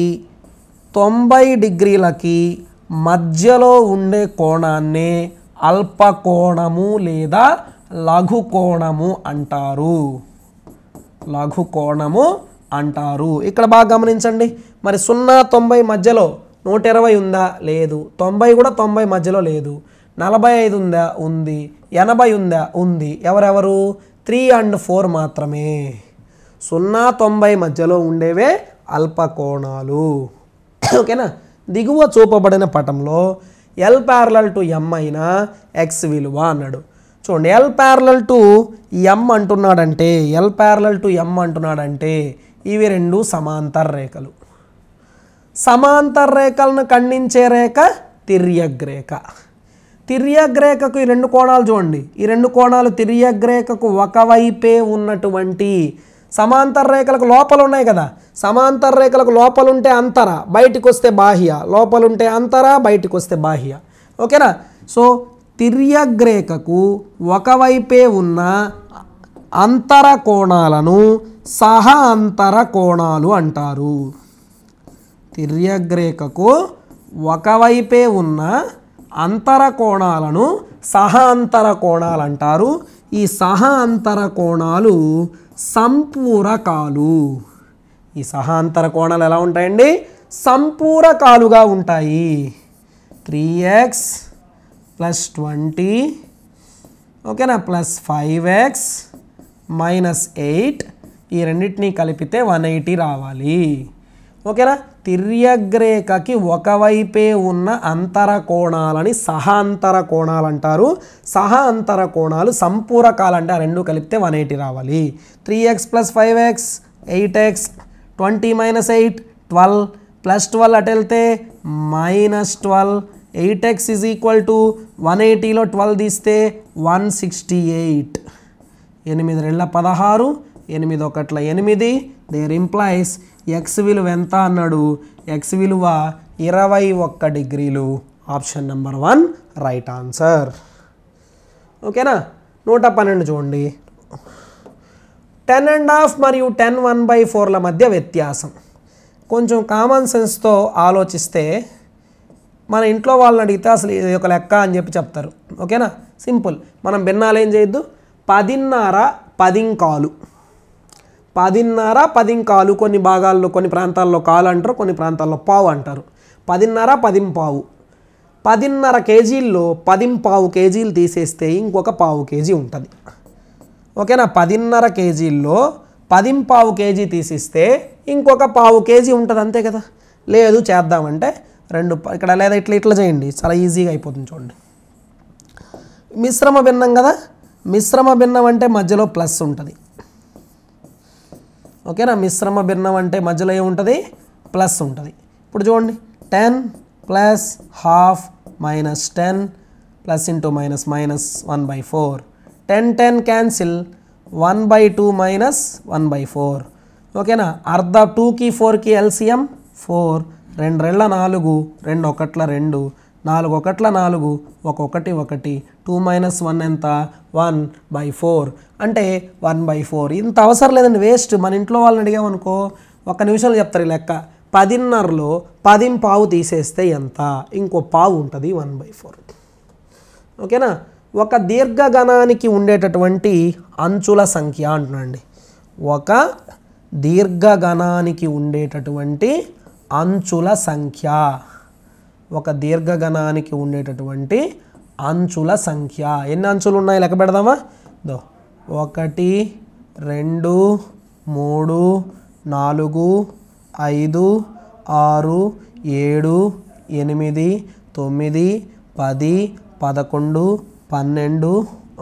90 డిగ్రీలకి మధ్యలో ఉండే కోణాన్నే అల్పకోణము లేదా లఘుకోణము అంటారు. లఘుకోణము అంటారు. ఇక్కడ బాగా గమనించండి. మరి 0 90 మధ్యలో 120 ఉందా? లేదు. 90 కూడా 90 మధ్యలో లేదు. 45 ఉందా? ఉంది. 80 ఉందా? ఉంది. ఎవరెవరు? 3 and 4 మాత్రమే. 0 90 మధ్యలో ఉండేవే అల్పకోణాలు. ఓకేనా? దిగువ చూపబడిన పటంలో L parallel to M అయినా X విలువ అన్నాడు. చూడండి L parallel to M అంటున్నాడంటే L parallel to M అంటున్నాడంటే ఇవి రెండు సమాంతర రేఖలు. సమాంతర రేఖలను ఖండించే రేఖ తిర్యగ్రేఖ. తిర్యగ్రేఖకు ఈ రెండు కోణాలు చూడండి. ఈ రెండు కోణాలు తిర్యగ్రేఖకు ఒకవైపే ఉన్నటువంటి సమాంతర రేఖలకు లోపల ఉన్నాయి కదా. సమాంతర రేఖలకు లోపల ఉంటే అంతర, బయటికి వస్తే బాహ్య. లోపల ఉంటే అంతర, బయటికి వస్తే బాహ్య. ఓకేనా? సో తిర్యగ్రేఖకు ఒకవైపే ఉన్న అంతర కోణాలను సహ అంతర కోణాలు అంటారు. తిర్యగ్రేఖకు ఒకవైపే ఉన్న అంతర కోణాలను సహ అంతర కోణాలు అంటారు. ఈ సహ అంతర కోణాలు సంపూరకాలు. ఈ సహ అంతర కోణాలు ఎలా ఉంటాయండి? సంపూరకాలుగా ఉంటాయి. 3x + 20 ఓకేనా ప్లస్ 5x - 8 ఈ రెండింటినీ కలిపితే 180 రావాలి. ఓకేనా? తిర్యగ్రేఖకి ఒకవైపే ఉన్న అంతర కోణాలని సహ అంతర కోణాలు అంటారు. సహ అంతర కోణాలు సంపూరకాలు అంటే ఆ రెండు కలిపితే 180 రావాలి. 3x + 5x 8x 20 - 8 12 + 12 అటు వెళ్తే -12 8x = 180లో 12 తీస్తే 168. 8 2 16 8 1 8 దేర్ ఇంప్లైస్ ఎక్స్ విలువ ఎంత అన్నాడు? ఎక్స్ విలువ 21 డిగ్రీలు. Option number 1 right answer. ఓకేనా? 112 చూడండి. 10½ మరియు 10 1/4ల మధ్య వ్యత్యాసం. కొంచెం కామన్ సెన్స్తో ఆలోచిస్తే మన ఇంట్లో వాళ్ళని అడిగితే అసలు ఇది ఒక లెక్క అని చెప్పి చెప్తారు. ఓకేనా? సింపుల్. మనం భిన్నాలు ఏం చేయొద్దు. 10½ 10 10 10 కొన్ని భాగాల్లో కొన్ని ప్రాంతాల్లో కాలు అంటారు, కొన్ని ప్రాంతాల్లో పావు అంటారు. 10 10 10.5 కేజీల్లో 10 కేజీలు తీసేస్తే ఇంకొక పావు కేజీ ఉంటుంది. ఓకేనా? 10.5 కేజీల్లో 10 కేజీ తీసిస్తే ఇంకొక పావు కేజీ ఉంటుంది. అంతే కదా? లేదు చేద్దామంటే రెండు ఇక్కడ లేదా ఇట్లా చేయండి, చాలా ఈజీగా అయిపోతుంది. చూడండి మిశ్రమ భిన్నం కదా, మిశ్రమ భిన్నం అంటే మధ్యలో ప్లస్ ఉంటుంది. ఓకేనా, మిశ్రమ భిన్నం అంటే మధ్యలో ఏముంటుంది, ప్లస్ ఉంటుంది. ఇప్పుడు చూడండి 10 plus half minus 10 plus into minus minus 1/4. 10 cancel, 1/2 minus 1/4. ఓకేనా, అర్ధ 2కి 4కి ఎల్సిఎం 4, 2 రెళ్ళ 4, 2 ఒకట్ల 2, 4 ఒకట్ల 4, 1 1 1, 2 మైనస్ 1 ఎంత, 1/4 అంటే 1/4. ఇంత అవసరం లేదండి, వేస్ట్. మన ఇంట్లో వాళ్ళని అడిగామనుకో 1 నిమిషంలో చెప్తారు ఈ లెక్క. 10:30లో 10 తీసేస్తే ఎంత, ఇంకో పావు ఉంటుంది, 1/4. ఓకేనా, ఒక దీర్ఘగణానికి ఉండేటటువంటి అంచుల సంఖ్య అంటున్నాండి. ఒక దీర్ఘగణానికి ఉండేటటువంటి అంచుల సంఖ్య, ఒక దీర్ఘగణానికి ఉండేటటువంటి అంచుల సంఖ్య. ఎన్ని అంచులు ఉన్నాయి లెక్క పెడదామా? 1 2 3 4 5 6 7 8 9 10 11 12.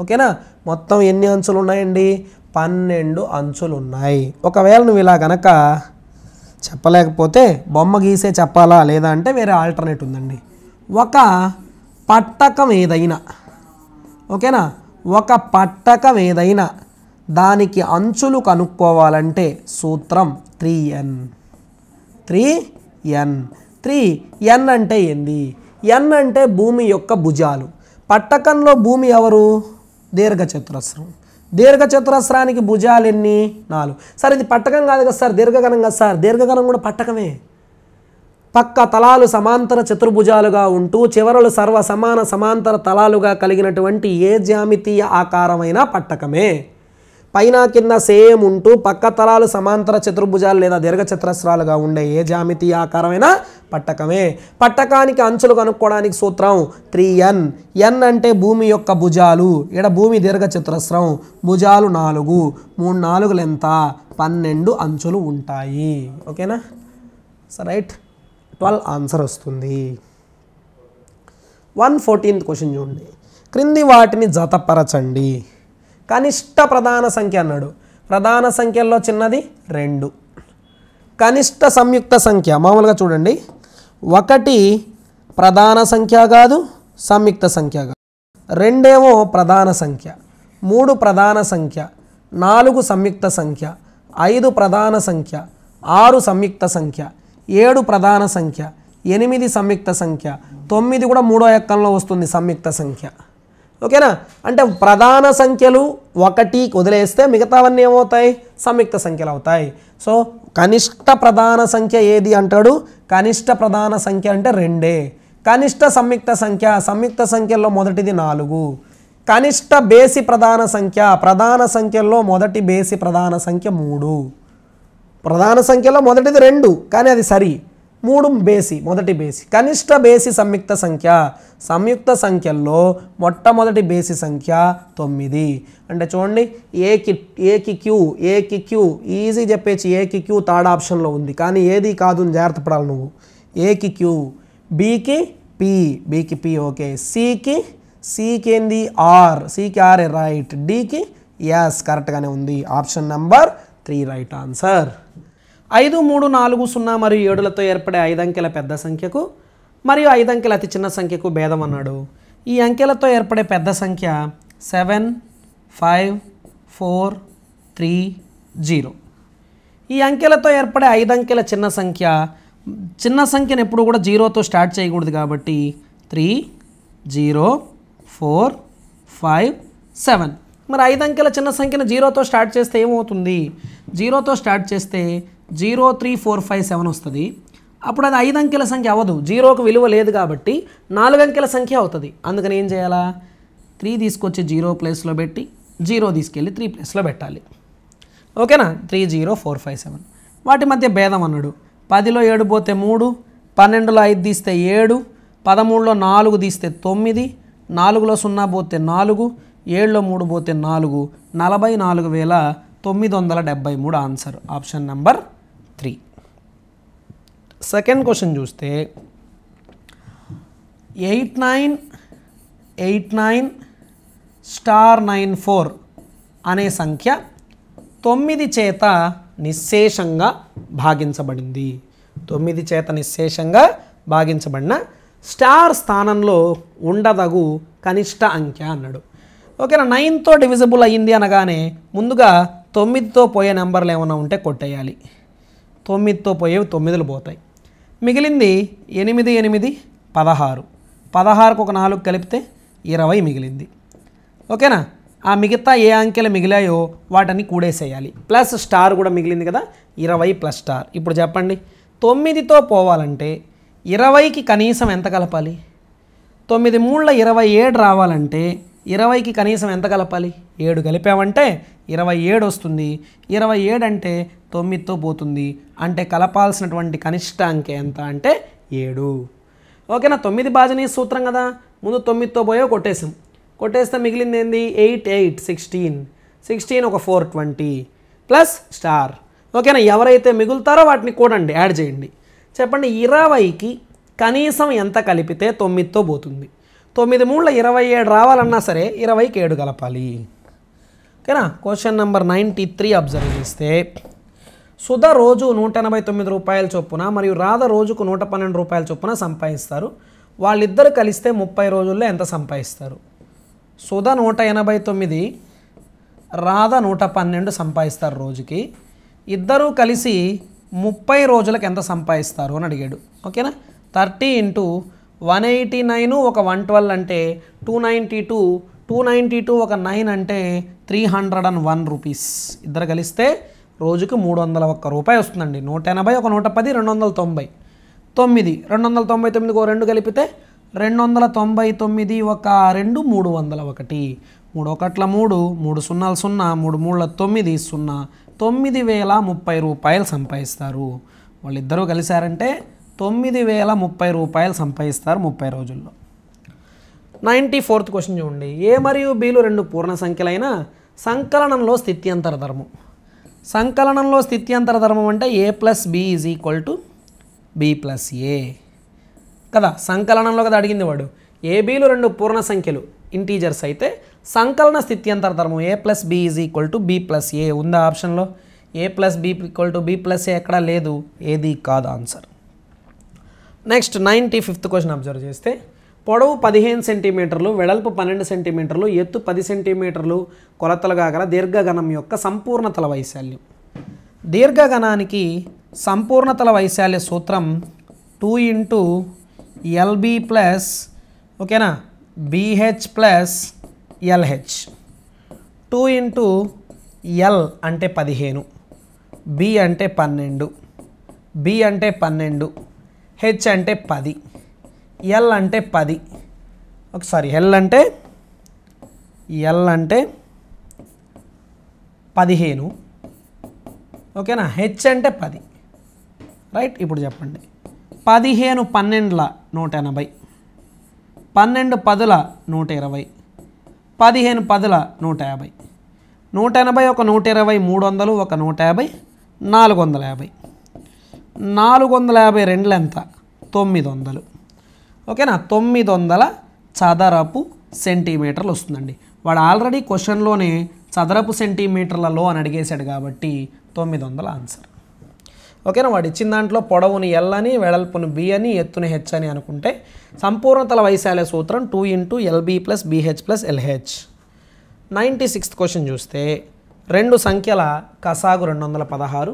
ఓకేనా, మొత్తం ఎన్ని అంచులు ఉన్నాయండి? 12 అంచులు ఉన్నాయి. ఒకవేళ నువ్వు ఇలా గనక చెప్పలేకపోతే బొమ్మ గీసే చెప్పాలా లేదా అంటే వేరే ఆల్టర్నేట్ ఉందండి. ఒక పట్టకం ఏదైనా, ఓకేనా, ఒక పట్టకం ఏదైనా దానికి అంచులు కనుక్కోవాలంటే సూత్రం 3n. 3n అంటే ఏంది? n అంటే భూమి యొక్క భుజాలు. పట్టకంలో భూమి ఎవరు? దీర్ఘచతురస్రం. దీర్ఘచతురస్రానికి భుజాలు ఎన్ని? 4. సార్ ఇది పట్టకం కాదు కదా సార్, దీర్ఘగణం కదా సార్. దీర్ఘగణం కూడా పట్టకమే. పక్క తలాలు సమాంతర చతుర్భుజాలుగా ఉంటూ చివరలు సర్వ సమాన సమాంతర తలాలుగా కలిగినటువంటి ఏ జ్యామితీయ ఆకారమైన పట్టకమే. పైన కింద సేమ్ ఉంటూ పక్క తలాలు సమాంతర చతుర్భుజాలు లేదా దీర్ఘచతురస్రాలుగా ఉండే ఏ జ్యామితీయ ఆకారమైన పట్టకమే. పట్టకానికి అంచులు కనుక్కోవడానికి సూత్రం 3n. n అంటే భూమి యొక్క భుజాలు. ఇక్కడ భూమి దీర్ఘచతురస్రం, భుజాలు 4, 3 4 ఎంత, 12 అంచులు ఉంటాయి. ఓకేనా, సో రైట్, 12 ఆన్సర్ వస్తుంది. 114th క్వశ్చన్ చూడండి. క్రింది వాటిని జతపరచండి. కనిష్ట ప్రధాన సంఖ్య అన్నాడు. ప్రధాన సంఖ్యల్లో చిన్నది 2. కనిష్ట సంయుక్త సంఖ్య మామూలుగా చూడండి, 1 ప్రధాన సంఖ్య కాదు, సంయుక్త సంఖ్య కాదు. 2 ఏమో ప్రధాన సంఖ్య, 3 ప్రధాన సంఖ్య, 4 సంయుక్త సంఖ్య, 5 ప్రధాన సంఖ్య, 6 సంయుక్త సంఖ్య, 7 ప్రధాన సంఖ్య, 8 సంయుక్త సంఖ్య, 9 కూడా 3వ ఎక్కంలో వస్తుంది సంయుక్త సంఖ్య. ఓకేనా, అంటే ప్రధాన సంఖ్యలు 1 వదిలేస్తే మిగతావన్నీ ఏమవుతాయి? సంయుక్త సంఖ్యలు అవుతాయి. సో కనిష్ట ప్రధాన సంఖ్య ఏది అంటాడు? కనిష్ట ప్రధాన సంఖ్య అంటే 2. కనిష్ట సంయుక్త సంఖ్య, సంయుక్త సంఖ్యల్లో మొదటిది 4. కనిష్ట బేసి ప్రధాన సంఖ్య, ప్రధాన సంఖ్యల్లో మొదటి బేసి ప్రధాన సంఖ్య 3. ప్రధాన సంఖ్యలో మొదటిది 2 కానీ అది సరి, 3 బేసి, మొదటి బేసి. కనిష్ట బేసి సంయుక్త సంఖ్య, సంయుక్త సంఖ్యల్లో మొట్టమొదటి బేసి సంఖ్య 9. అంటే చూడండి, ఏకి క్యూ ఈజీ చెప్పేసి, ఏకి క్యూ థర్డ్ ఆప్షన్లో ఉంది కానీ ఏది కాదు, జాగ్రత్త పడాలి నువ్వు. ఏకి క్యూ, బీకి పి, ఓకే. సికి ఏంది? ఆర్, సికి ఆర్ రైట్. డికి ఎస్ కరెక్ట్గానే ఉంది. Option number 3 right answer. 5 3 4 0 మరియు 7లతో ఏర్పడే 5 అంకెల పెద్ద సంఖ్యకు మరియు 5 అంకెల అతి చిన్న సంఖ్యకు భేదం అన్నాడు. ఈ అంకెలతో ఏర్పడే పెద్ద సంఖ్య 7 5 4 3 0. ఈ అంకెలతో ఏర్పడే 5 అంకెల చిన్న సంఖ్యను ఎప్పుడు కూడా 0తో స్టార్ట్ చేయకూడదు కాబట్టి 3 0 4 5 7. మరి 5 అంకెల చిన్న సంఖ్యను 0తో స్టార్ట్ చేస్తే ఏమవుతుంది? 0తో స్టార్ట్ చేస్తే 0 3 4 5 7 వస్తుంది. అప్పుడు అది 5 అంకెల సంఖ్య అవ్వదు, 0కు విలువ లేదు కాబట్టి 4 అంకెల సంఖ్య అవుతుంది. అందుకని ఏం చేయాలా? 3 తీసుకొచ్చి 0 ప్లేస్లో పెట్టి 0 తీసుకెళ్ళి 3 ప్లేస్లో పెట్టాలి. ఓకేనా, 3 0 4 5 7. వాటి మధ్య భేదం అన్నాడు. 10లో 7 పోతే 3, 12లో 5 తీస్తే 7, 13లో 4 తీస్తే 9, 4లో 0 పోతే 4, 7లో 3 పోతే 4, 44,973 answer. Option number 3. Second question చూస్తే 8 9 8 9 *94 అనే సంఖ్య 9 చేత నిశ్శేషంగా భాగించబడింది. 9 చేత నిశ్శేషంగా భాగించబడిన స్టార్ స్థానంలో ఉండదగు కనిష్ట అంకె అన్నాడు. ఓకేనా, 9తో డివిజిబుల్ అయ్యింది అనగానే ముందుగా 9తో పోయే నెంబర్లు ఏమైనా ఉంటే కొట్టేయాలి. 9తో పోయేవి 9లు పోతాయి. మిగిలింది 8 8 16. 16కు ఒక 4 కలిపితే 20 మిగిలింది. ఓకేనా, ఆ మిగతా ఏ అంకెలు మిగిలాయో వాటిని కూడేసేయాలి. ప్లస్ స్టార్ కూడా మిగిలింది కదా, 20 ప్లస్ స్టార్. ఇప్పుడు చెప్పండి, 9తో పోవాలంటే 20కి కనీసం ఎంత కలపాలి? 9 3 27 రావాలంటే 20కి కనీసం ఎంత కలపాలి? 7 కలిపామంటే 27 వస్తుంది. 27 అంటే 9తో పోతుంది. అంటే కలపాల్సినటువంటి కనిష్ట అంకె ఎంత అంటే 7. ఓకేనా, 9 భాజనీయ సూత్రం కదా, ముందు 9తో పోయో కొట్టేస్తే మిగిలింది ఏంది? 8 8 16. 16 ఒక 4 20 ప్లస్ స్టార్. ఓకేనా, ఎవరైతే మిగులుతారో వాటిని కూడండి, యాడ్ చేయండి. చెప్పండి, 20కి కనీసం ఎంత కలిపితే 9తో పోతుంది? 9 3 27 రావాలన్నా సరే 20కి 7 కలపాలి. ఓకేనా, క్వశ్చన్ నెంబర్ 93 అబ్జర్వ్ చేస్తే, సుధ రోజు 189 రూపాయల చొప్పున మరియు రాధ రోజుకు 112 రూపాయల చొప్పున సంపాదిస్తారు. వాళ్ళిద్దరు కలిస్తే 30 రోజుల్లో ఎంత సంపాదిస్తారు? సుధ 189, రాధ 112 సంపాదిస్తారు రోజుకి. ఇద్దరూ కలిసి 30 రోజులకు ఎంత సంపాదిస్తారు అని అడిగాడు. ఓకేనా, 30 × 189 ఒక 112 అంటే 292, 292 ఒక 9 అంటే 301 రూపీస్. ఇద్దరు కలిస్తే రోజుకి 301 రూపాయి వస్తుందండి. 180 ఒక 110 290. 299కు 2 కలిపితే 299 ఒక 2 301. 3 1 3, 3 0 0, 3 3 9 9030 రూపాయలు సంపాదిస్తారు. వాళ్ళిద్దరూ కలిశారంటే 9030 రూపాయలు సంపాదిస్తారు 30 రోజుల్లో. 94th క్వశ్చన్ చూడండి. ఏ మరియు బీలు 2 పూర్ణ సంఖ్యలైన సంకలనంలో స్థిత్యంతర ధర్మం. సంకలనంలో స్థిత్యంతర ధర్మం అంటే a + b = b + a కదా. సంకలనంలో కదా అడిగింది వాడు. ఏ బీలు 2 పూర్ణ సంఖ్యలు ఇంటీజర్స్ అయితే సంకలన స్థిత్యంతర ధర్మం a + b = b + a ఉందా ఆప్షన్లో? a + b = b + a ఎక్కడా లేదు, ఏది కాదు answer. Next 95th question observe చేస్తే, పొడవు 15 సెంటీమీటర్లు, వెడల్పు 12 సెంటీమీటర్లు, ఎత్తు 10 సెంటీమీటర్లు కొలతలుగా గల దీర్ఘగణం యొక్క సంపూర్ణతల వైశాల్యం. దీర్ఘగణానికి సంపూర్ణతల వైశాల్య సూత్రం 2 × LB ప్లస్ ఓకేనా BH ప్లస్ LH. 2 × L అంటే 15, B అంటే 12, B అంటే 12, H అంటే 10, L అంటే 10. ఒకసారి L అంటే 15, ఓకేనా. H అంటే 10, రైట్. ఇప్పుడు చెప్పండి, 15 12ల 180, 12 10ల 120, 15 10ల 150, 180 ఒక 120 300 ఒక 150 450, 450 రెండులు ఎంత? 900. ఓకేనా, 900 చదరపు సెంటీమీటర్లు వస్తుందండి. వాడు ఆల్రెడీ క్వశ్చన్లోనే చదరపు సెంటీమీటర్లలో అని అడిగేశాడు కాబట్టి 900 ఆన్సర్. ఓకేనా, వాడు ఇచ్చిన దాంట్లో పొడవుని L అని, వెడల్పుని B అని, ఎత్తుని H అని అనుకుంటే సంపూర్ణతల వైశాల్య సూత్రం 2 × LB + BH + LH. 96th question చూస్తే, 2 సంఖ్యల కసాగు 216,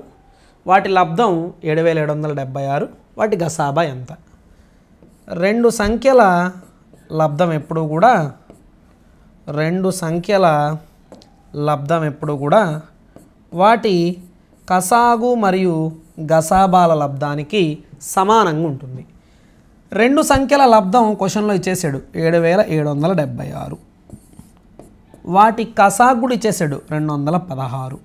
వాటి లబ్ధం 7776, వాటి గసాబా ఎంత? 2 సంఖ్యల లబ్ధం ఎప్పుడు కూడా 2 సంఖ్యల లబ్ధం ఎప్పుడు కూడా వాటి కసాగు మరియు గసాబాల లబ్ధానికి సమానంగా ఉంటుంది. 2 సంఖ్యల లబ్ధం క్వశ్చన్లో ఇచ్చేసాడు 7776, వాటి కసాగు కూడా ఇచ్చేసాడు 216.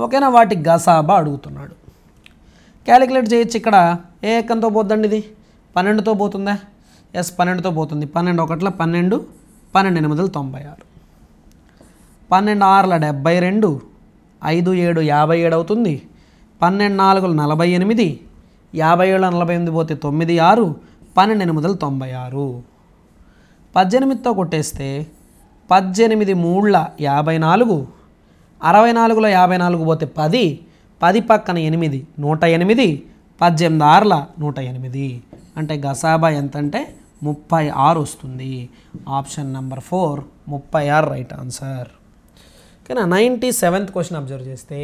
ఓకేనా, వాటి గసాబా అడుగుతున్నాడు. క్యాలిక్యులేట్ చేయొచ్చు. ఇక్కడ ఏ ఎక్కంతో పోతుందండి? ఇది 12తో పోతుందా? ఎస్, 12తో పోతుంది. 12 1ల 12, 12 8ల 96, 12 6ల 72, 5 7 57 అవుతుంది. 12 4ల 48, 57 48 పోతే 9 6, 12 8ల 96. 18తో కొట్టేస్తే 18 మూళ్ళ 54, 64లో 54 పోతే 10, 10 పక్కన 8, 108, 18 ఆర్ల 108. అంటే గసాబా ఎంత అంటే 36 వస్తుంది. Option number 4 36 right answer. ఓకేనా. 97th క్వశ్చన్ అబ్జర్వ్ చేస్తే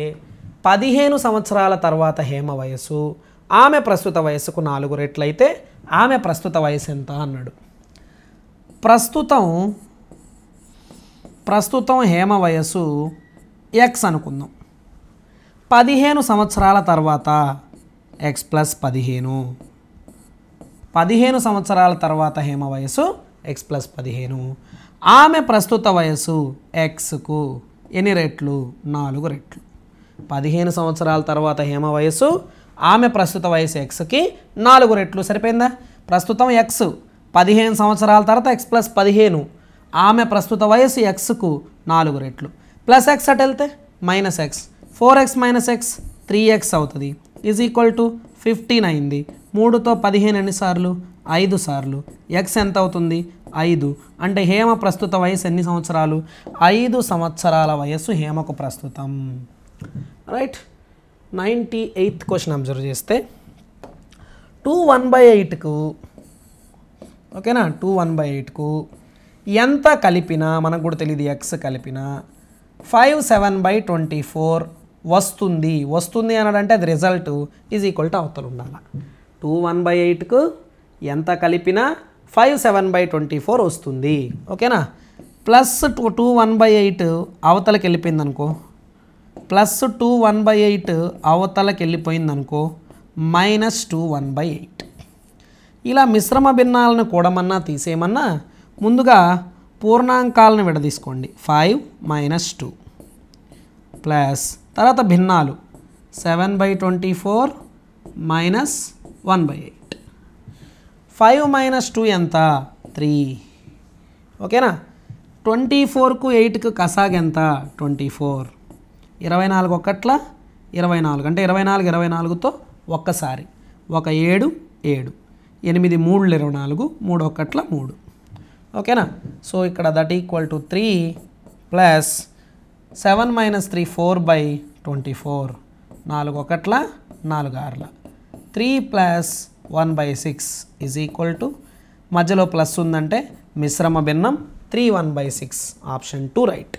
15 సంవత్సరాల తర్వాత హేమ వయస్సు ఆమె ప్రస్తుత వయస్సుకు 4 రెట్లయితే ఆమె ప్రస్తుత వయసు ఎంత అన్నాడు. ప్రస్తుతం హేమ వయస్సు ఎక్స్ అనుకుందాం. 15 సంవత్సరాల తర్వాత ఎక్స్ ప్లస్ 15. 15 సంవత్సరాల తర్వాత హేమ వయస్సు ఎక్స్ ప్లస్ 15. ఆమె ప్రస్తుత వయస్సు ఎక్స్కు ఎన్ని రెట్లు? 4 రెట్లు. 15 సంవత్సరాల తర్వాత హేమ వయస్సు ఆమె ప్రస్తుత వయసు ఎక్స్కి 4 రెట్లు. సరిపోయిందా? ప్రస్తుతం ఎక్స్, 15 సంవత్సరాల తర్వాత ఎక్స్ ప్లస్ 15, ఆమె ప్రస్తుత వయసు ఎక్స్కు 4 రెట్లు. ప్లస్ ఎక్స్ అటు వెళ్తే minus X, 4x minus X 3x అవుతుంది. ఈజ్ ఈక్వల్ టు 15 అయింది. 3తో 15 ఎన్నిసార్లు? 5 సార్లు. ఎక్స్ ఎంత అవుతుంది? 5. అంటే హేమ ప్రస్తుత వయసు ఎన్ని సంవత్సరాలు? 5 సంవత్సరాల వయస్సు హేమకు ప్రస్తుతం. రైట్. 98th క్వశ్చన్ అబ్జర్వ్ చేస్తే 2/1/8కు ఓకేనా 2/1/8కు ఎంత కలిపినా మనకు కూడా తెలియదు ఎక్స్ కలిపినా 5/7/24 వస్తుంది అన్నాడంటే అది రిజల్ట్ ఈజ్ ఈక్వల్ టు అవతల ఉండాలి. 2/1/8కు ఎంత కలిపినా 5/7/24 వస్తుంది. ఓకేనా. ప్లస్ 2/1/8 అవతలకి వెళ్ళిపోయింది అనుకో, ప్లస్ 2/1/8 అవతలకి వెళ్ళిపోయింది అనుకో, మైనస్ 2/1/8. ఇలా మిశ్రమ భిన్నాలను కూడమన్నా తీసేయమన్నా ముందుగా పూర్ణాంకాలను విడదీసుకోండి. 5 మైనస్ 2 ప్లస్ తర్వాత భిన్నాలు 7/24 మైనస్ 1/8. 5 మైనస్ 2 ఎంత? 3. ఓకేనా. 24కు 8కు కసాగ్ ఎంత? 24. 24 ఒకట్ల 24 అంటే 24తో ఒక్కసారి 1 7 7, 8 3 24, 3 ఒకట్ల 3. ఓకేనా. సో ఇక్కడ that equal to 3 plus 7 minus 3 4/24, 4 ఒకట్ల 4 ఆర్ల 3 ప్లస్ 1/6 ఈజ్ ఈక్వల్ టు మధ్యలో ప్లస్ ఉందంటే మిశ్రమ భిన్నం 3/1/6. Option 2 right.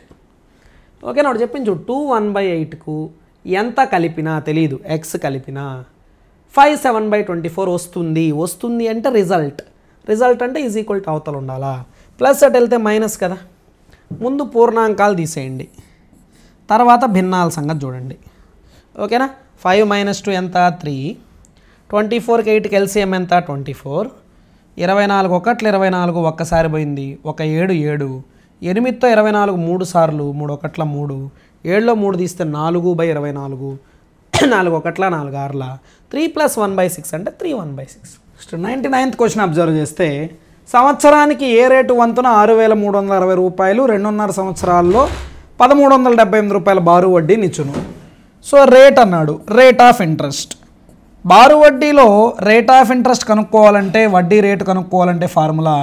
ఓకేనా. ఒకటి చెప్పించు 2/1/8కు ఎంత కలిపినా తెలీదు, ఎక్స్ కలిపినా 5/7/24 వస్తుంది అంటే రిజల్ట్ అంటే ఈజ్ ఈక్వల్ టు అవతల ఉండాలా. ప్లస్ అటు వెళ్తే మైనస్ కదా. ముందు పూర్ణాంకాలు తీసేయండి, తర్వాత భిన్నాల సంగతి చూడండి. ఓకేనా. 5 మైనస్ 2 ఎంత? 3. 24కి 8కి ఎల్సిఎం ఎంత? 24. 24 ఒకట్ల 24 ఒక్కసారి పోయింది, 1 7 7, 8తో 24 3 సార్లు, 3 ఒకట్ల 3, 7లో 3 తీస్తే 4/24, 4 ఒకట్ల 4 ఆర్ల 3 ప్లస్ 1/6 అంటే 3/1/6. 99th క్వశ్చన్ అబ్జర్వ్ చేస్తే సంవత్సరానికి ఏ రేటు వంతున 6,360 రూపాయలు 2.5 సంవత్సరాల్లో 1,378 రూపాయల బారు వడ్డీ నిచ్చును. సో రేట్ అన్నాడు, రేట్ ఆఫ్ ఇంట్రెస్ట్. బారు వడ్డీలో రేట్ ఆఫ్ ఇంట్రెస్ట్ కనుక్కోవాలంటే, వడ్డీ rate కనుక్కోవాలంటే formula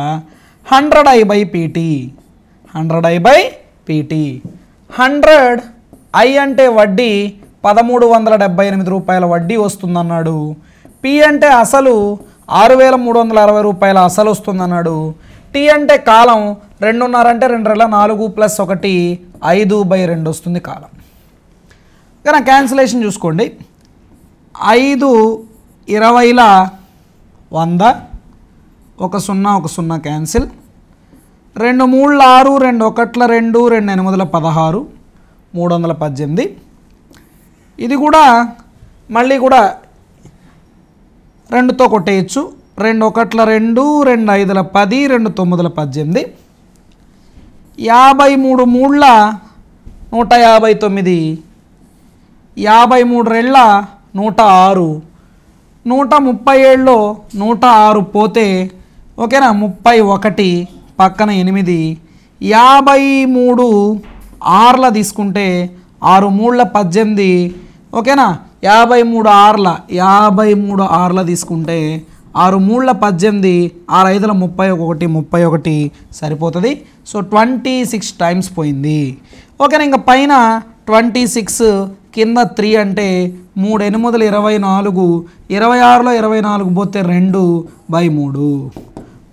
100i/pt. 100i/pt. 100i అంటే వడ్డీ 1,378 రూపాయల వడ్డీ వస్తుందన్నాడు. పి అంటే అసలు 6,360 రూపాయల అసలు వస్తుందన్నాడు. టీ అంటే కాలం 2.5 అంటే 2 ప్లస్ 1 5/2 వస్తుంది కాలం. కానీ క్యాన్సిలేషన్ చూసుకోండి. 5 20ల 100, 1 0 1 0 క్యాన్సిల్, 2 3 6, 2 1 2, 2 8 16, 318. ఇది కూడా మళ్ళీ కూడా 2తో కొట్టేయచ్చు. 2 1 2, 2 5 10, 2 9 18, 53 3 159, 53 2 106, 137లో 106 పోతే ఓకేనా 31 పక్కన 8, 53 ఆర్ల తీసుకుంటే 6 3 18 ఓకేనా 53 ఆర్ల తీసుకుంటే 6 3 18, 6 5 31, 31 సరిపోతుంది. సో 26 టైమ్స్ పోయింది. ఓకేనా, ఇంకా పైన 26 కింద 3 అంటే 3 8 24, 26లో 24 పోతే 2/3,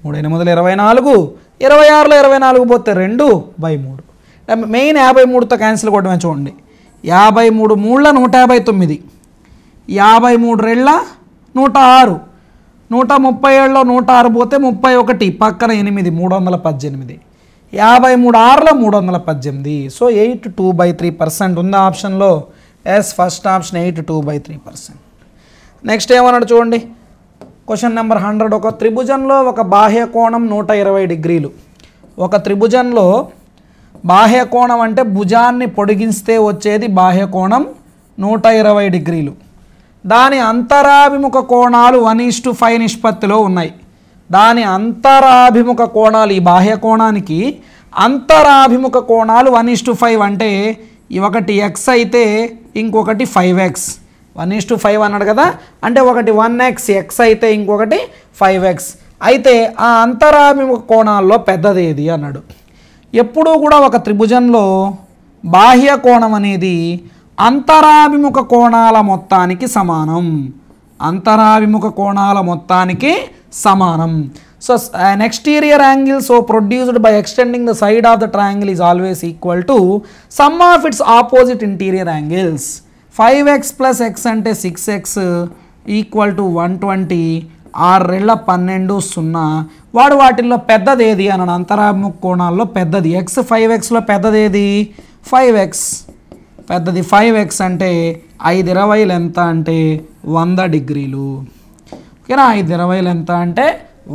3 8 24, 26లో 24 పోతే 2/3. మెయిన్ 53తో క్యాన్సిల్ కొట్టమే చూడండి. 53 3ల 159, 53 2ల 106, 137లో 106 పోతే 31, పక్కన 8 318, 53 6లో 318. సో 8 2/3% ఉంది ఆప్షన్లో. Yes, first option 8 2/3%. నెక్స్ట్ ఏమన్నాడు చూడండి, క్వశ్చన్ నెంబర్ 100. ఒక త్రిభుజంలో ఒక బాహ్య కోణం 120 డిగ్రీలు. ఒక త్రిభుజంలో బాహ్య కోణం అంటే భుజాన్ని పొడిగిస్తే వచ్చేది బాహ్య కోణం 120 డిగ్రీలు. దాని అంతరాభిముఖ కోణాలు 1:5 నిష్పత్తిలో ఉన్నాయి. దాని అంతరాభిముఖ కోణాలు, ఈ బాహ్య కోణానికి అంతరాభిముఖ కోణాలు 1:5 అంటే ఒకటి x అయితే ఇంకొకటి 5x. 1:5 అన్నాడు కదా, అంటే ఒకటి 1x x అయితే ఇంకొకటి 5x. అయితే ఆ అంతరాభిముఖ కోణాల్లో పెద్దది ఏది అన్నాడు. ఎప్పుడూ కూడా ఒక త్రిభుజంలో బాహ్య కోణం అనేది అంతరాభిముఖ కోణాల మొత్తానికి సమానం. అంతరాభిముఖ కోణాల మొత్తానికి సమానం. So an exterior angle so produced by extending the side of the triangle is always equal to sum of its opposite interior angles. 5x plus x అంటే 6x ఈక్వల్ టు 120, 6 12 0. వాడు వాటిల్లో పెద్దది ఏది అన్నాడు. అంతరాభిముఖ కోణాల్లో పెద్దది x. 5xలో పెద్దది ఏది? 5x. పెద్దది 5x అంటే 5 20 ఎంత అంటే 100 డిగ్రీలు. ఓకేనా, 5 20 ఎంత అంటే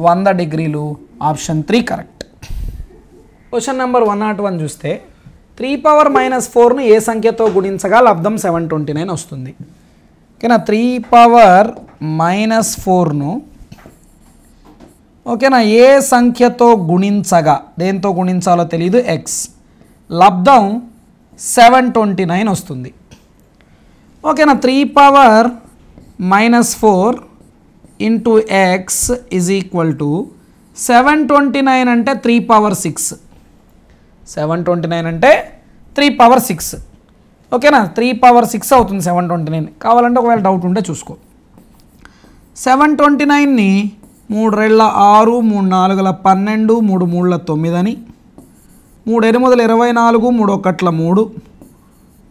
100 డిగ్రీలు. Option 3 correct. క్వశ్చన్ నెంబర్ 101 చూస్తే 3 power - 4ను ఏ సంఖ్యతో గుణించగా లబ్ధం 729 వస్తుంది. ఓకేనా, 3 power - 4ను ఓకేనా ఏ సంఖ్యతో గుణించగా, దేంతో గుణించాలో తెలియదు, x, లబ్ధం 729 వస్తుంది. ఓకేనా, 3 power - 4 into x is equal to 729 అంటే 3 power 6. 729 అంటే 3 power 6. ఓకేనా, 3 power 6 అవుతుంది 729. కావాలంటే ఒకవేళ డౌట్ ఉంటే చూసుకో. 729ని 3 2 6, 3 4 12, 3 3 9 అని, 3 8 24, 3 1 3,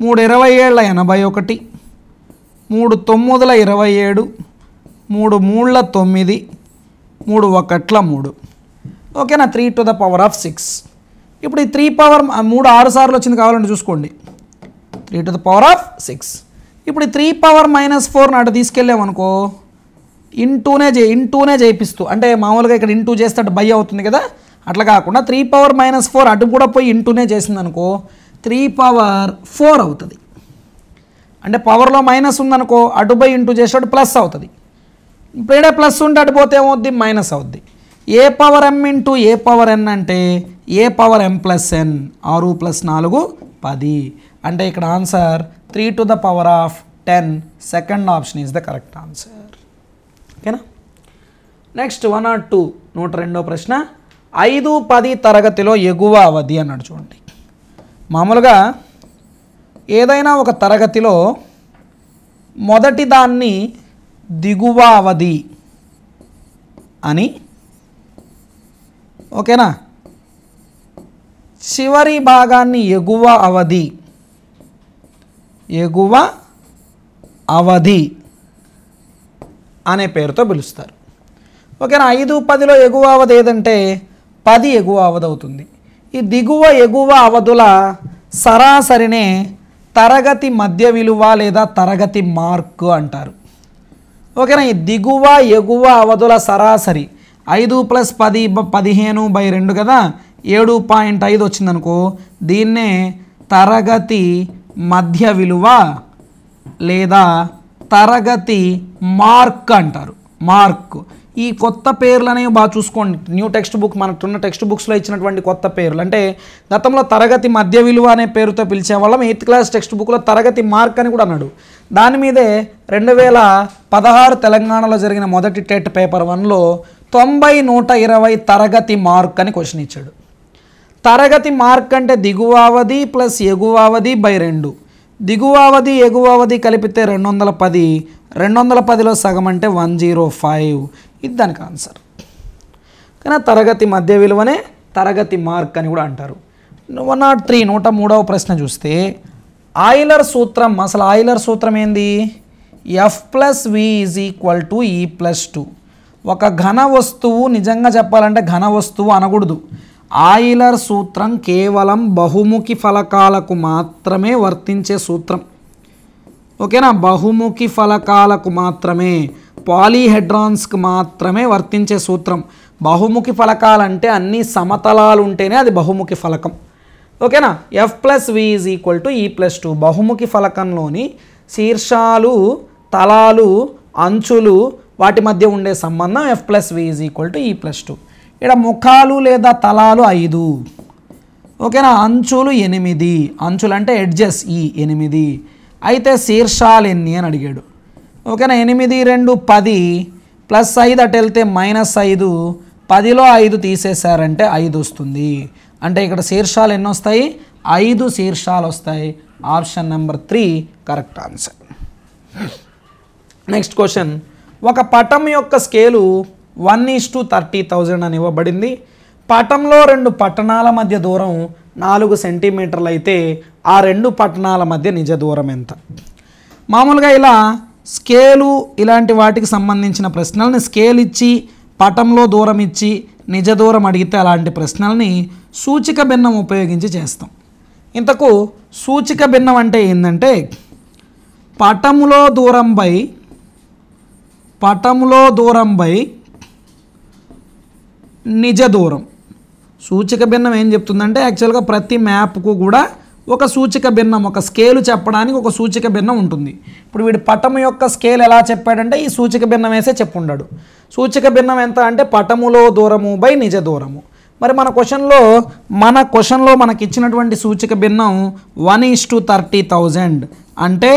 3 27 81, 3 9 27, 3 3 9, 3 1 3. ఓకేనా, 3 to the power of 6. ఇప్పుడు ఈ 3 power 3 6 సార్లు వచ్చింది, కావాలంటే చూసుకోండి. 3 to the power of 6. ఇప్పుడు ఈ 3 power - 4 అటు తీసుకెళ్ళామనుకో, ఇంటూనే చేయిస్తూ, అంటే మామూలుగా ఇక్కడ ఇంటూ చేస్తే అటు బై అవుతుంది కదా, అట్లా కాకుండా 3 power - 4 అటు కూడా పోయి ఇంటూనే చేసింది అనుకో 3 power 4 అవుతుంది. అంటే పవర్లో మైనస్ ఉందనుకో, అటు బై ఇంటూ చేసేటట్టు ప్లస్ అవుతుంది. ఇప్పుడు ఏడే ప్లస్ ఉంటే అటు పోతే ఏమవుద్ది, మైనస్ అవుద్ది. ఏ పవర్ m ఇంటూ ఏ పవర్ n అంటే ఏ పవర్ m ప్లస్ n, 6 + 4 10. అంటే ఇక్కడ answer 3 to the power of 10. Second option is the correct answer. ఓకేనా, నెక్స్ట్ 102, 102వ ప్రశ్న. 5 10 తరగతిలో ఎగువ అవధి అన్నాడు. చూడండి, మామూలుగా ఏదైనా ఒక తరగతిలో మొదటి దాన్ని దిగువ అవధి అని, ఓకేనా, చివరి భాగాన్ని ఎగువ అవధి అనే పేరుతో పిలుస్తారు. ఓకేనా, 5 10లో ఎగువ అవధి ఏదంటే 10 ఎగువ అవధి అవుతుంది. ఈ దిగువ ఎగువ అవధుల సరాసరినే తరగతి మధ్య విలువ లేదా తరగతి మార్కు అంటారు. ఓకేనా, ఈ దిగువ ఎగువ అవధుల సరాసరి 5 + 10 15/2 కదా, 7.5 వచ్చిందనుకో, దీన్నే తరగతి మధ్య విలువ లేదా తరగతి మార్క్ అంటారు. మార్క్. ఈ కొత్త పేర్లు అనేవి బాగా చూసుకోండి. న్యూ టెక్స్ట్ బుక్, మనకున్న టెక్స్ట్ బుక్స్లో ఇచ్చినటువంటి కొత్త పేర్లు, అంటే గతంలో తరగతి మధ్య విలువ అనే పేరుతో పిలిచేవాళ్ళం. 8th క్లాస్ టెక్స్ట్ బుక్లో తరగతి మార్క్ అని కూడా అన్నాడు. దాని మీదే 2016 తెలంగాణలో జరిగిన మొదటి టెట్ పేపర్ 1లో 90/120 తరగతి మార్క్ అని క్వశ్చన్ ఇచ్చాడు. తరగతి మార్క్ అంటే దిగువ అవధి ప్లస్ ఎగువ అవధి బై 2. దిగువ అవధి ఎగువ అవధి కలిపితే 210. 210లో సగం అంటే 105. ఇది దానికి ఆన్సర్. కానీ తరగతి మధ్య విలువనే తరగతి మార్క్ అని కూడా అంటారు. 103 103వ ప్రశ్న చూస్తే ఆయిలర్ సూత్రం, అసలు ఆయిలర్ సూత్రం ఏంది? F+V = E+2. ఒక ఘన వస్తువు, నిజంగా చెప్పాలంటే ఘన వస్తువు అనకూడదు. ఆయిలర్ సూత్రం కేవలం బహుముఖి ఫలకాలకు మాత్రమే వర్తించే సూత్రం. ఓకేనా? బహుముఖి ఫలకాలకు మాత్రమే, పాలీహెడ్రాన్స్కి మాత్రమే వర్తించే సూత్రం. బహుముఖి ఫలకాలంటే అన్ని సమతలాలు ఉంటేనే అది బహుముఖి ఫలకం. ఓకేనా? F+V = E+2. బహుముఖి ఫలకంలోని శీర్షాలు, తలాలు, అంచులు వాటి మధ్య ఉండే సంబంధం F+V = E+2. ఇక్కడ ముఖాలు లేదా తలాలు 5. ఓకేనా? అంచులు 8. అంచులు అంటే ఎడ్జెస్, ఈ 8. అయితే శీర్షాలు ఎన్ని అని అడిగాడు. ఓకేనా? 8 2 10 ప్లస్ 5 అటు వెళ్తే -5. 10లో 5 తీసేశారంటే 5 వస్తుంది. అంటే ఇక్కడ శీర్షాలు ఎన్ని వస్తాయి? 5 శీర్షాలు వస్తాయి. Option number 3 correct answer. Next question. ఒక పటం యొక్క స్కేలు 1:30,000 అని ఇవ్వబడింది. పటంలో 2 పట్టణాల మధ్య దూరం 4 సెంటీమీటర్లు అయితే ఆ 2 పట్టణాల మధ్య నిజ దూరం ఎంత? మామూలుగా ఇలా స్కేలు ఇలాంటి వాటికి సంబంధించిన ప్రశ్నల్ని స్కేల్ ఇచ్చి, పటంలో దూరం ఇచ్చి, నిజ దూరం అడిగితే అలాంటి ప్రశ్నల్ని సూచిక భిన్నం ఉపయోగించి చేస్తాం. ఇంతకు సూచిక భిన్నం అంటే ఏంటంటే పటములో దూరం బై నిజ దూరం. సూచిక భిన్నం ఏం చెప్తుందంటే యాక్చువల్గా ప్రతి మ్యాప్కు కూడా ఒక సూచిక భిన్నం, ఒక స్కేలు చెప్పడానికి ఒక సూచిక భిన్నం ఉంటుంది. ఇప్పుడు వీడి పటము యొక్క స్కేల్ ఎలా చెప్పాడంటే ఈ సూచిక భిన్నం వేసే చెప్పుండాడు. సూచిక భిన్నం ఎంత అంటే పటములో దూరము బై నిజ దూరము. మరి మన క్వశ్చన్లో మనకి ఇచ్చినటువంటి సూచిక భిన్నం 1:30,000 అంటే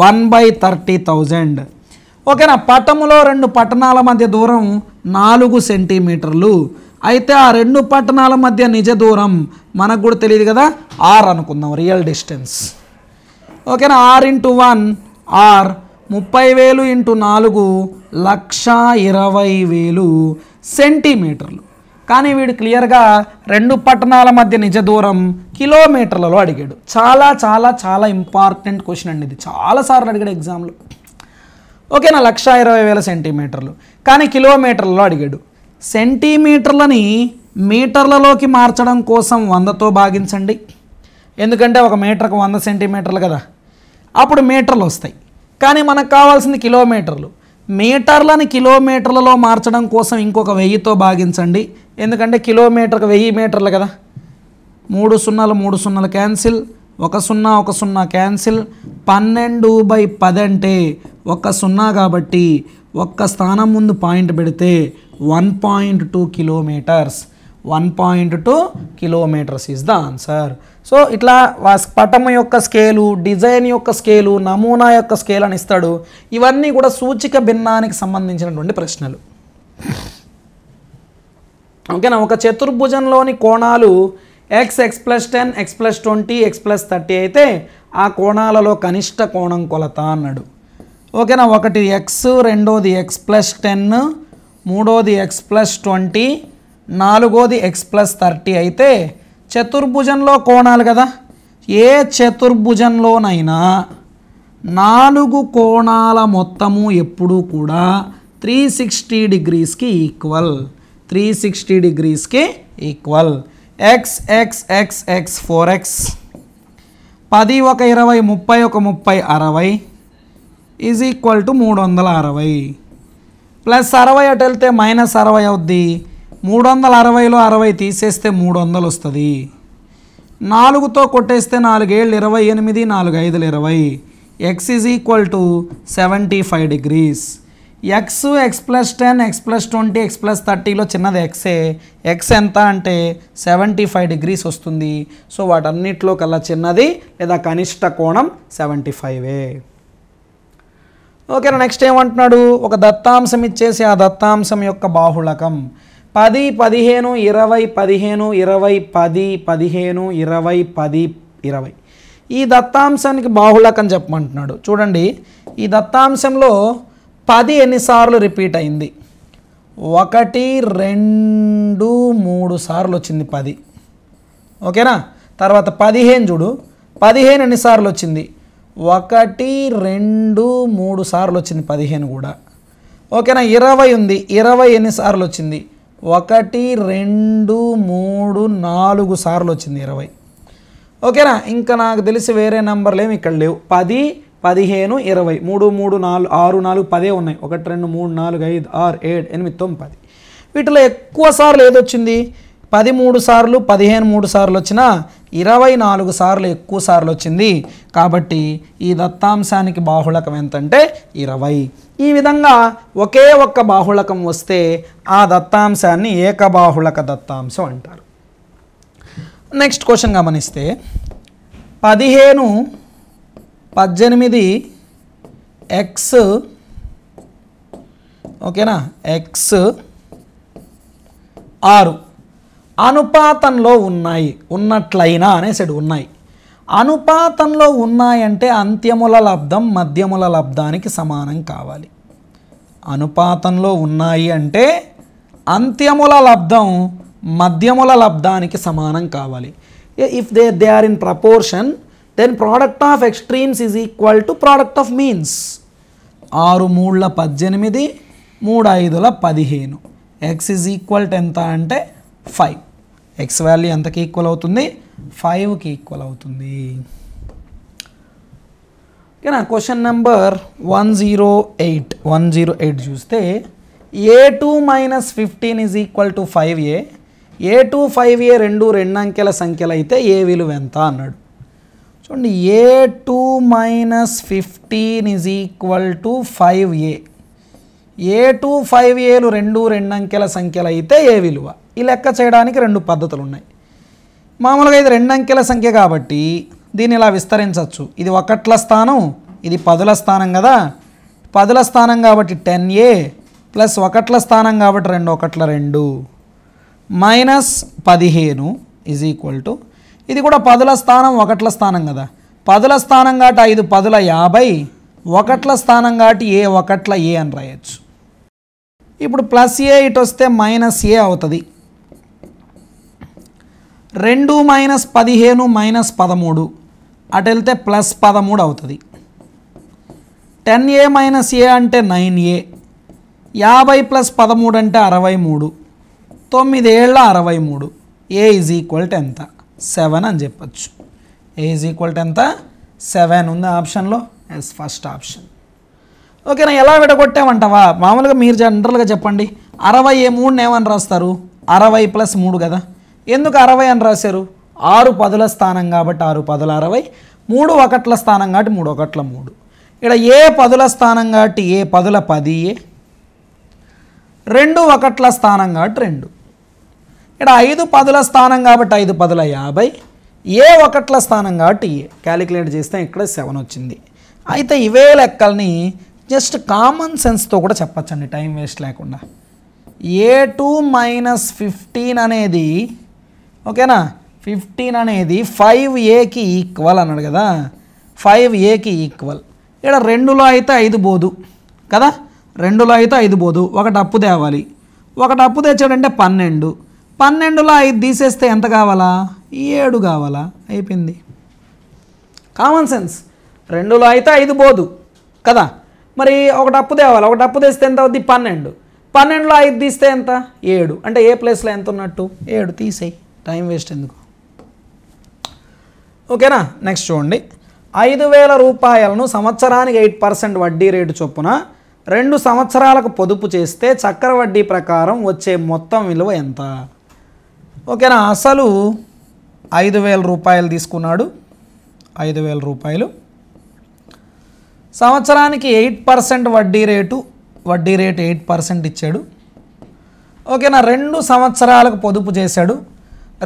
1/30,000. ఓకేనా? పటములో 2 పట్టణాల మధ్య దూరం 4 సెంటీమీటర్లు అయితే ఆ 2 పట్టణాల మధ్య నిజ దూరం మనకు కూడా తెలియదు కదా, R అనుకుందాం, రియల్ డిస్టెన్స్. ఓకేనా? R × 1 R 30,000 × 4 1,20,000 సెంటీమీటర్లు. కానీ వీడు క్లియర్గా 2 పట్టణాల మధ్య నిజ దూరం కిలోమీటర్లలో అడిగాడు. చాలా చాలా చాలా ఇంపార్టెంట్ క్వశ్చన్ అండి ఇది. చాలాసార్లు అడిగాడు ఎగ్జామ్లో. ఓకేనా? 1,20,000 సెంటీమీటర్లు కానీ కిలోమీటర్లలో అడిగాడు. సెంటీమీటర్లని మీటర్లలోకి మార్చడం కోసం 100తో భాగించండి. ఎందుకంటే ఒక మీటర్కు 100 సెంటీమీటర్లు కదా, అప్పుడు మీటర్లు వస్తాయి. కానీ మనకు కావాల్సింది కిలోమీటర్లు. మీటర్లని కిలోమీటర్లలో మార్చడం కోసం ఇంకొక 1000తో భాగించండి. ఎందుకంటే కిలోమీటర్కి 1000 మీటర్లు కదా. 3 0 3 0 క్యాన్సిల్, 1 0 1 0 క్యాన్సిల్. 12/10 అంటే 1 0 కాబట్టి ఒక్క స్థానం ముందు పాయింట్ పెడితే 1.2 kilometres. 1.2 kilometres is the answer. So ఇట్లా పటం యొక్క స్కేలు, డిజైన్ యొక్క స్కేలు, నమూనా యొక్క స్కేల్ అని ఇస్తాడు. ఇవన్నీ కూడా సూచిక భిన్నానికి సంబంధించినటువంటి ప్రశ్నలు. ఓకేనా? ఒక చతుర్భుజంలోని కోణాలు x + 10 x + 20 x + 30 అయితే ఆ కోణాలలో కనిష్ట కోణం కొలత అన్నాడు. ఓకేనా? ఒకటి x, రెండోది x + 10, మూడోది x + 20, నాలుగోది x + 30 అయితే చతుర్భుజంలో కోణాలు కదా. ఏ చతుర్భుజంలోనైనా 4 కోణాల మొత్తము ఎప్పుడూ కూడా 360 డిగ్రీస్కి ఈక్వల్. 360 డిగ్రీస్కి equal. x x x x 4x 10 1 20 30 1 30 60 is equal to 360 plus 60 అటు వెళ్తే -60 అవుద్ది. 360లో 60 తీసేస్తే 300 వస్తుంది. 4తో కొట్టేస్తే 4 7 28, 4 5 20. x is equal to 75 degrees. x x + 10 x + 20 x + 30లో చిన్నది xే. x ఎంత అంటే 75 డిగ్రీస్ వస్తుంది. సో వాటన్నిటిలో కల్లా చిన్నది లేదా కనిష్ట కోణం 75. ఓకేనా. నెక్స్ట్ ఏమంటున్నాడు, ఒక దత్తాంశం ఇచ్చేసి ఆ దత్తాంశం యొక్క బాహుళకం 10, 15, 20, 15, 20, 10, 15, 20, 10, 20. ఈ దత్తాంశానికి బాహుళకం చెప్పమంటున్నాడు. చూడండి, ఈ దత్తాంశంలో 10 ఎన్నిసార్లు రిపీట్ అయింది? 1, 2, 3 సార్లు వచ్చింది 10. ఓకేనా. తర్వాత 15 చూడు, 15 ఎన్నిసార్లు వచ్చింది? 1, 2, 3 సార్లు వచ్చింది 15 కూడా. ఓకేనా. 20 ఉంది, 20 ఎన్నిసార్లు వచ్చింది? 1, 2, 3, 4 సార్లు వచ్చింది 20. ఓకేనా. ఇంకా నాకు తెలిసి వేరే నెంబర్లు ఏమి ఇక్కడ లేవు. 10, 15, 20, 3, 3, 4, 6, 4, 10 ఉన్నాయి. 1, 2, 3, 4, 5, 6, 7, 8, 9, 10. వీటిలో ఎక్కువ సార్లు ఏదొచ్చింది? 13 సార్లు, 15 3 సార్లు వచ్చినా 24 సార్లు ఎక్కువ సార్లు వచ్చింది. కాబట్టి ఈ దత్తాంశానికి బాహుళకం ఎంతంటే 20. ఈ విధంగా ఒకే ఒక్క బాహుళకం వస్తే ఆ దత్తాంశాన్ని ఏకబాహుళక దత్తాంశం అంటారు. నెక్స్ట్ క్వశ్చన్ గమనిస్తే 15, 18 x, ఓకేనా, x 6 అనుపాతంలో ఉన్నట్లయినా అనేసాడు. ఉన్నాయి, అనుపాతంలో ఉన్నాయంటే అంత్యముల లబ్ధం మధ్యముల లబ్ధానికి సమానం కావాలి. అనుపాతంలో ఉన్నాయి అంటే అంత్యముల లబ్ధం మధ్యముల లబ్ధానికి సమానం కావాలి. If they are in proportion, then product of extremes is equal to product of means. 6 3 18, 3 5 15. X is equal to ఎంత అంటే 5. ఎక్స్ వాల్యూ ఎంతకి ఈక్వల్ అవుతుంది? 5కి ఈక్వల్ అవుతుంది. ఓకేనా. క్వశ్చన్ నెంబర్ 108 చూస్తే a2 - 15 is equal to 5a. a2 5a రెండు అంకెల సంఖ్యలు అయితే ఏ విలువ ఎంత అన్నాడు. చూడండి, a2 - 15 is equal to 5a. a2 5aలు రెండు అంకెల సంఖ్యలు అయితే ఏ విలువ? ఈ లెక్క చేయడానికి 2 పద్ధతులు ఉన్నాయి. మామూలుగా ఇది 2 అంకెల సంఖ్య కాబట్టి దీన్ని ఇలా విస్తరించవచ్చు. ఇది 1ల స్థానం, ఇది 10ల స్థానం కదా. 10ల స్థానం కాబట్టి 10a ప్లస్ 1ల స్థానం కాబట్టి 2 1ల 2 మైనస్ 15 ఈజ్ ఈక్వల్ టు, ఇది కూడా 10ల స్థానం 1ల స్థానం కదా. 10ల స్థానం కాబట్టి 5 10ల 50, 1ల స్థానం కాబట్టి ఏ 1ల ఏ అని రాయొచ్చు. ఇప్పుడు ప్లస్ ఏ ఇటు వస్తే మైనస్ ఏ అవుతుంది. 2 - 15 - 13 అటు వెళ్తే ప్లస్ 13 అవుతుంది. 10a - a అంటే 9a. 50 + 13 అంటే 63. 9 ఏళ్ళ 63. ఏ ఈజ్ ఈక్వల్ టు ఎంత? 7 అని చెప్పచ్చు. ఏ ఈజ్ ఈక్వల్ టు ఎంత? 7 ఉంది ఆప్షన్లో. Yes, first option. ఓకేనా. ఎలా విడగొట్టామంటావా? మామూలుగా మీరు జనరల్గా చెప్పండి. 63 ఏమని రాస్తారు? 60 + 3 కదా. ఎందుకు 60 అని రాశారు? 6 10ల స్థానం కాబట్టి 6 10ల 60, 3 1ల స్థానం కాబట్టి 3 1ల 3. ఇక్కడ ఏ 10ల స్థానం కాబట్టి ఏ 10ల 10a, 2 1ల స్థానం కాబట్టి 2. ఇక్కడ 5 10ల స్థానం కాబట్టి 5 10ల 50, ఏ 1ల స్థానం కాబట్టి ఏ. క్యాలిక్యులేట్ చేస్తే ఇక్కడ 7 వచ్చింది. అయితే ఇవే లెక్కల్ని జస్ట్ కామన్ సెన్స్తో కూడా చెప్పచ్చండి, టైం వేస్ట్ లేకుండా. a2 - 15 అనేది, ఓకేనా, 15 అనేది 5aకి ఈక్వల్ అన్నాడు కదా. 5aకి ఈక్వల్. ఇక్కడ 2లో అయితే 5 పోదు కదా. 2లో అయితే 5 పోదు. ఒకటి అప్పు తేవాలి. ఒకటి అప్పు తెచ్చాడంటే 12. 12లో 5 తీసేస్తే ఎంత కావాలా? 7 కావాలా? అయిపోయింది. Common sense. 2లో అయితే 5 పోదు కదా. మరి ఒకటి అప్పు తేవాలి. ఒకటి అప్పు తెస్తే ఎంత అవుద్ది? 12. 12లో 5 తీస్తే ఎంత? 7. అంటే ఏ ప్లేస్లో ఎంత ఉన్నట్టు? 7. తీసేయి, టైం వేస్ట్ ఎందుకు. ఓకేనా. నెక్స్ట్ చూడండి, 5,000 రూపాయలను సంవత్సరానికి 8% వడ్డీ రేటు చొప్పున 2 సంవత్సరాలకు పొదుపు చేస్తే చక్ర వడ్డీ ప్రకారం వచ్చే మొత్తం విలువ ఎంత? ఓకేనా. అసలు 5,000 రూపాయలు తీసుకున్నాడు. 5,000 రూపాయలు సంవత్సరానికి 8% వడ్డీ రేటు 8% ఇచ్చాడు. ఓకేనా. 2 సంవత్సరాలకు పొదుపు చేశాడు.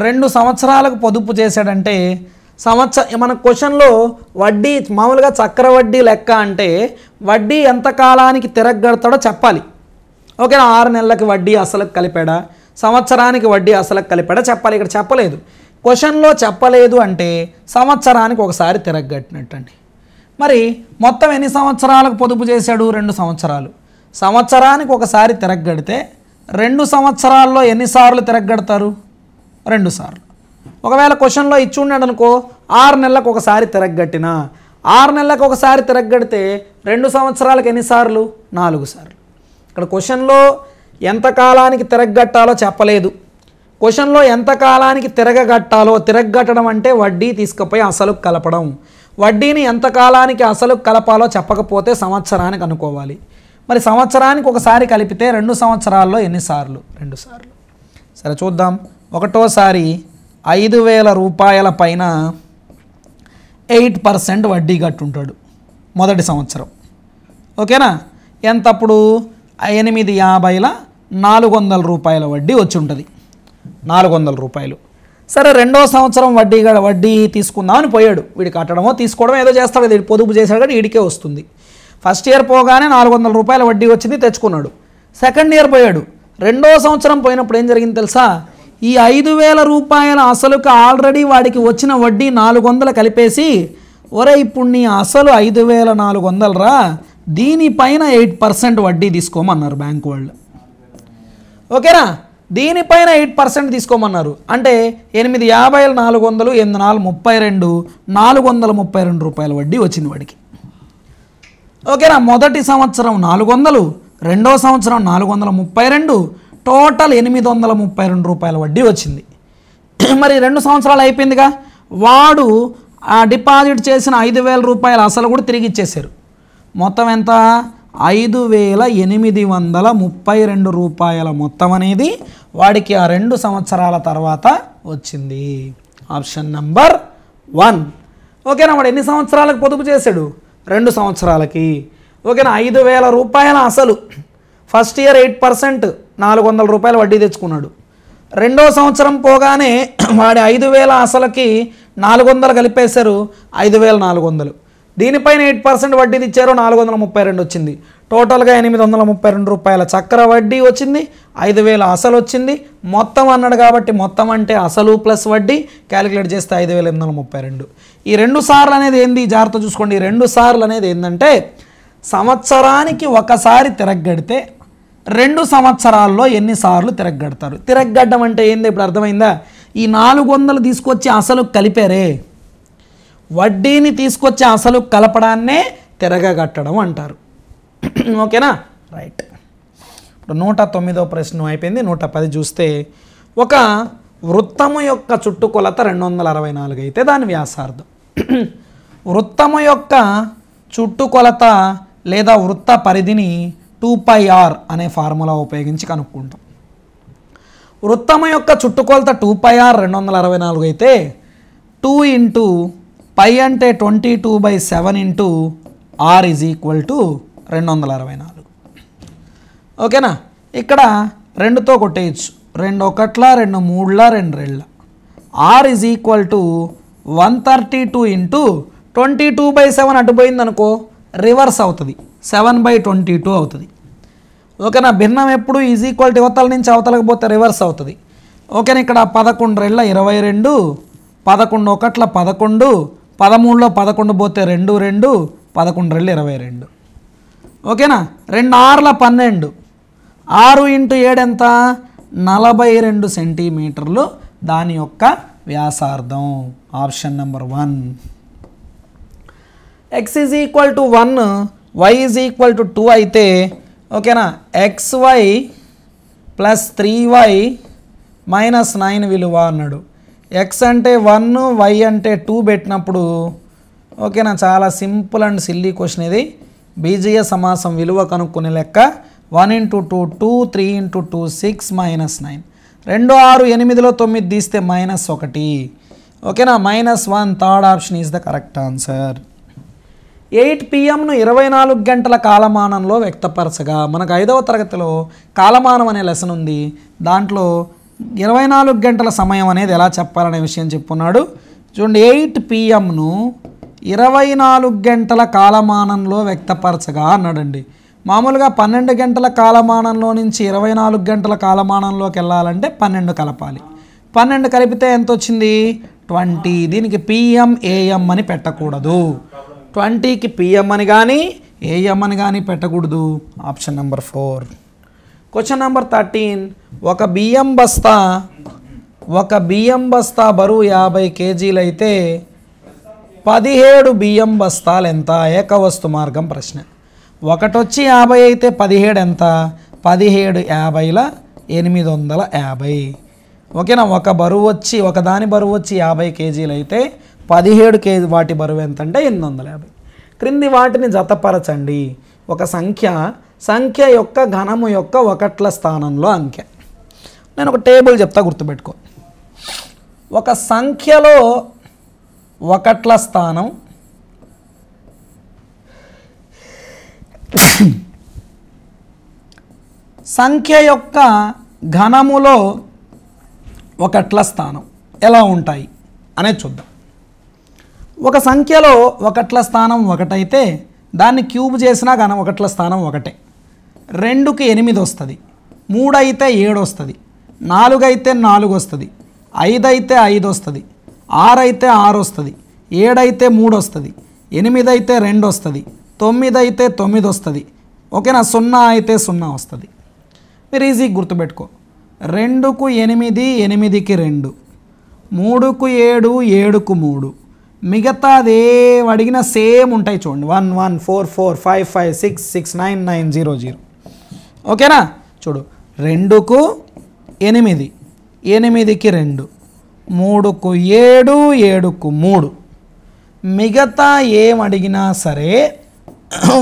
2 సంవత్సరాలకు పొదుపు చేశాడంటే మన క్వశ్చన్లో వడ్డీ మామూలుగా చక్రవడ్డీ లెక్క అంటే వడ్డీ ఎంత కాలానికి తిరగడతాడో చెప్పాలి. ఓకేనా, 6 నెలలకి వడ్డీ అసలుకి కలిపాడా, సంవత్సరానికి వడ్డీ అసలుకి కలిపాడా చెప్పాలి. ఇక్కడ చెప్పలేదు. క్వశ్చన్లో చెప్పలేదు అంటే సంవత్సరానికి ఒకసారి తిరగట్టినట్టండి. మరి మొత్తం ఎన్ని సంవత్సరాలకు పొదుపు చేశాడు? 2 సంవత్సరాలు. సంవత్సరానికి ఒకసారి తిరగడితే 2 సంవత్సరాల్లో ఎన్నిసార్లు తిరగడతారు? 2 సార్లు. ఒకవేళ క్వశ్చన్లో ఇచ్చి ఉన్నాడు అనుకో 6 నెలలకు ఒకసారి తిరగట్టినా 6 నెలలకు ఒకసారి తిరగడితే 2 సంవత్సరాలకు ఎన్నిసార్లు? 4 సార్లు. ఇక్కడ క్వశ్చన్లో ఎంత కాలానికి తిరగట్టాలో చెప్పలేదు. క్వశ్చన్లో ఎంత కాలానికి తిరగగట్టడం అంటే వడ్డీ తీసుకుపోయి అసలు కలపడం. వడ్డీని ఎంత కాలానికి అసలు కలపాలో చెప్పకపోతే సంవత్సరానికి అనుకోవాలి. మరి సంవత్సరానికి ఒకసారి కలిపితే 2 సంవత్సరాల్లో ఎన్నిసార్లు? 2 సార్లు. సరే చూద్దాం. ఒకటోసారి 5,000 రూపాయల పైన 8% వడ్డీ కట్టుంటాడు మొదటి సంవత్సరం. ఓకేనా, ఎంత అప్పుడు? 850ల 400 రూపాయల వడ్డీ వచ్చి ఉంటుంది. 400 రూపాయలు. సరే రెండో సంవత్సరం వడ్డీ తీసుకుందామని పోయాడు. వీడు కట్టడమో తీసుకోవడమో ఏదో చేస్తాడు కదా, పొదుపు చేశాడు కానీ వీడికే వస్తుంది. ఫస్ట్ ఇయర్ పోగానే 400 రూపాయల వడ్డీ వచ్చింది, తెచ్చుకున్నాడు. సెకండ్ ఇయర్ పోయాడు. రెండో సంవత్సరం పోయినప్పుడు ఏం జరిగింది తెలుసా? ఈ 5,000 రూపాయల అసలుకు ఆల్రెడీ వాడికి వచ్చిన వడ్డీ 400 కలిపేసి, ఒరే ఇప్పుడు నీ అసలు 5,400 రా, దీనిపైన 8% వడ్డీ తీసుకోమన్నారు బ్యాంకు వాళ్ళు. ఓకేనా, దీనిపైన 8% తీసుకోమన్నారు. అంటే 8,50 400 8,432 432 రూపాయల వడ్డీ వచ్చింది వాడికి. ఓకేనా, మొదటి సంవత్సరం 400, రెండో సంవత్సరం 432, టోటల్ 832 రూపాయల వడ్డీ వచ్చింది. మరి 2 సంవత్సరాలు అయిపోయిందిగా, వాడు ఆ డిపాజిట్ చేసిన 5,000 రూపాయల అసలు కూడా తిరిగి ఇచ్చేశారు. మొత్తం ఎంత? 5,832 రూపాయల మొత్తం అనేది వాడికి ఆ 2 సంవత్సరాల తర్వాత వచ్చింది. Option number 1. ఓకేనా, వాడు ఎన్ని సంవత్సరాలకు పొదుపు చేశాడు? 2 సంవత్సరాలకి. ఓకేనా, 5,000 రూపాయల అసలు ఫస్ట్ ఇయర్ 8% 400 రూపాయలు వడ్డీ తెచ్చుకున్నాడు. రెండో సంవత్సరం పోగానే వాడి 5,000 అసలుకి 400 కలిపేశారు, 5,400. దీనిపైన 8% వడ్డీ ఇచ్చారు, 432 వచ్చింది. టోటల్గా 832 రూపాయల చక్ర వడ్డీ వచ్చింది, 5,000 అసలు వచ్చింది. మొత్తం అన్నాడు కాబట్టి మొత్తం అంటే అసలు ప్లస్ వడ్డీ క్యాలిక్యులేట్ చేస్తే 5,832. ఈ 2 సార్లు అనేది ఏంది? జాగ్రత్త చూసుకోండి. ఈ 2 సార్లు అనేది ఏంటంటే సంవత్సరానికి ఒకసారి తిరగడితే 2 సంవత్సరాల్లో ఎన్నిసార్లు తిరగడతారు. తిరగడం అంటే ఏంది ఇప్పుడు అర్థమైందా? ఈ 400 తీసుకొచ్చి అసలు కలిపారే, వడ్డీని తీసుకొచ్చి అసలు కలపడాన్నే తిరగగట్టడం అంటారు. ఓకేనా, రైట్. ఇప్పుడు 109వ ప్రశ్న అయిపోయింది. 110 చూస్తే, ఒక వృత్తము యొక్క చుట్టుకొలత 264 అయితే దాని వ్యాసార్థం. వృత్తము యొక్క చుట్టుకొలత లేదా వృత్త పరిధిని 2πr అనే ఫార్ములా ఉపయోగించి కనుక్కుంటాం. వృత్తము యొక్క చుట్టుకొలత 2πr 264 అయితే 2 ఇంటూ π అంటే 22/7 into r is equal to 264. ఓకేనా, ఇక్కడ 2తో కొట్టేయచ్చు. 2 1ల 2 3ల 2 2ల r is equal to 132 into 22/7 అటు పోయిందనుకో రివర్స్ అవుతుంది, 7/22 అవుతుంది. ఓకేనా, భిన్నం ఎప్పుడు ఈజ్ ఈక్వల్ టు యువతల నుంచి అవతలకు పోతే రివర్స్ అవుతుంది. ఓకేనా, ఇక్కడ 11 2ల 22, 11 1ల 11, 13లో 11 పోతే 2 2, 11 2ల 22. ఓకేనా, 2 6ల 12, 6 ఇంటూ 7 ఎంత? 42 సెంటీమీటర్లు దాని యొక్క వ్యాసార్థం. Option number 1. x is equal to 1, y is equal to 2 అయితే ఓకేనా, xy ప్లస్ 3y మైనస్ 9 విలువ అన్నాడు. x అంటే 1, y అంటే 2 పెట్టినప్పుడు ఓకేనా, చాలా సింపుల్ అండ్ సిల్లీ క్వశ్చన్ ఇది. బీజీయ సమాసం విలువ కనుక్కునే లెక్క. 1 ఇంటూ 2 2, 3 ఇంటూ 2 6 మైనస్ 9. 2 6 8లో 9 తీస్తే -1. ఓకేనా, -1. Third option is the correct answer. 8 PM 24 గంటల కాలమానంలో వ్యక్తపరచగా, మనకు 5వ తరగతిలో కాలమానం అనే లెసన్ ఉంది. దాంట్లో 24 గంటల సమయం అనేది ఎలా చెప్పాలనే విషయం చెప్పున్నాడు. చూడండి 8 పిఎంను 24 గంటల కాలమానంలో వ్యక్తపరచగా అన్నాడండి. మామూలుగా 12 గంటల కాలమానంలో నుంచి 24 గంటల కాలమానంలోకి వెళ్ళాలంటే 12 కలపాలి. 12 కలిపితే ఎంత వచ్చింది? 20. దీనికి పిఎం ఏఎం అని పెట్టకూడదు. 20కి పిఎం అని కానీ ఏఎం అని కానీ పెట్టకూడదు. Option number 4. Question number 13. ఒక బియ్యం బస్తా బరువు 50 కేజీలు అయితే 17 బియ్యం బస్తాలు ఎంత? ఏకవస్తు మార్గం ప్రశ్న. ఒకటి వచ్చి 50 అయితే 17 ఎంత? 17 50ల 850. ఓకేనా? ఒకదాని బరువు వచ్చి 50 కేజీలు అయితే 17 కేజీ వాటి బరువు ఎంత అంటే 850. క్రింది వాటిని జతపరచండి. ఒక సంఖ్య యొక్క ఘనము యొక్క ఒకట్ల స్థానంలో అంకె. నేను ఒక టేబుల్ చెప్తా, గుర్తుపెట్టుకో. ఒక సంఖ్యలో ఒకట్ల స్థానం సంఖ్య యొక్క ఘనములో ఒకట్ల స్థానం ఎలా ఉంటాయి అనేది చూద్దాం. ఒక సంఖ్యలో ఒకట్ల స్థానం 1 అయితే దాన్ని క్యూబ్ చేసినా ఘనం ఒకట్ల స్థానం 1. 2కి 8 వస్తుంది, 3 అయితే 7 వస్తుంది, 4 అయితే 4 వస్తుంది, 5 అయితే 5 వస్తుంది, 6 అయితే 6 వస్తుంది, 7 అయితే 3 వస్తుంది, 8 అయితే 2 వస్తుంది, 9 అయితే 9 వస్తుంది. ఓకేనా? 0 అయితే 0 వస్తుంది. మీరు ఈజీగా గుర్తుపెట్టుకో. 2కు 8, 8కి 2, 3కు 7, 7కు 3. మిగతాది ఏం అడిగినా సేమ్ ఉంటాయి చూడండి. 1 1 4 4 5 5 6 6 9 9 0 0. ఓకేనా? చూడు, 2కు 8, 8కి 2, 3కు 7, 7కు 3. మిగతా ఏం అడిగినా సరే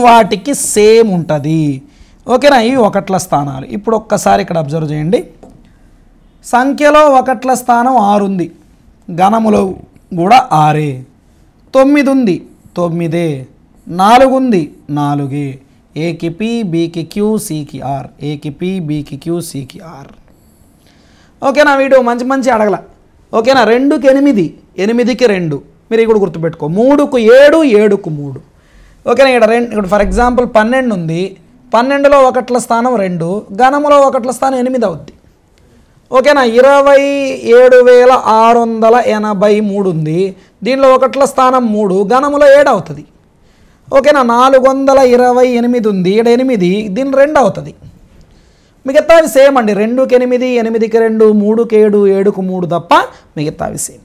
వాటికి సేమ్ ఉంటుంది. ఓకేనా? ఇవి ఒకట్ల స్థానాలు. ఇప్పుడు ఒక్కసారి ఇక్కడ అబ్జర్వ్ చేయండి. సంఖ్యలో ఒకట్ల స్థానం 6 ఉంది, ఘనములో కూడా 6. 9 ఉంది, 9. 4 ఉంది, 4. ఏకి పి, బికి క్యూ, సికి ఆర్. ఏకి పి, బికి క్యూ, సికి ఆర్. ఓకేనా? వీడియో మంచి అడగల. ఓకేనా? 2కి 8, 8కి 2. మీరు ఇక్కడ గుర్తుపెట్టుకో. 3కు 7, 7కు 3. ఓకేనా? ఇక్కడ ఫర్ ఎగ్జాంపుల్ 12 ఉంది. 12లో ఒకట్ల స్థానం 2, ఘనములో ఒకట్ల స్థానం 8 అవుద్ది. ఓకేనా? 27,683 ఉంది. దీనిలో ఒకట్ల స్థానం 3, ఘనములో 7 అవుతుంది. ఓకేనా? 428 ఉంది, ఇక్కడ 8, దీని 2 అవుతుంది. మిగతావి సేమ్ అండి. 2కి 8, 8కి 2, 3కి 7, 7కు 3 తప్ప మిగతావి సేమ్.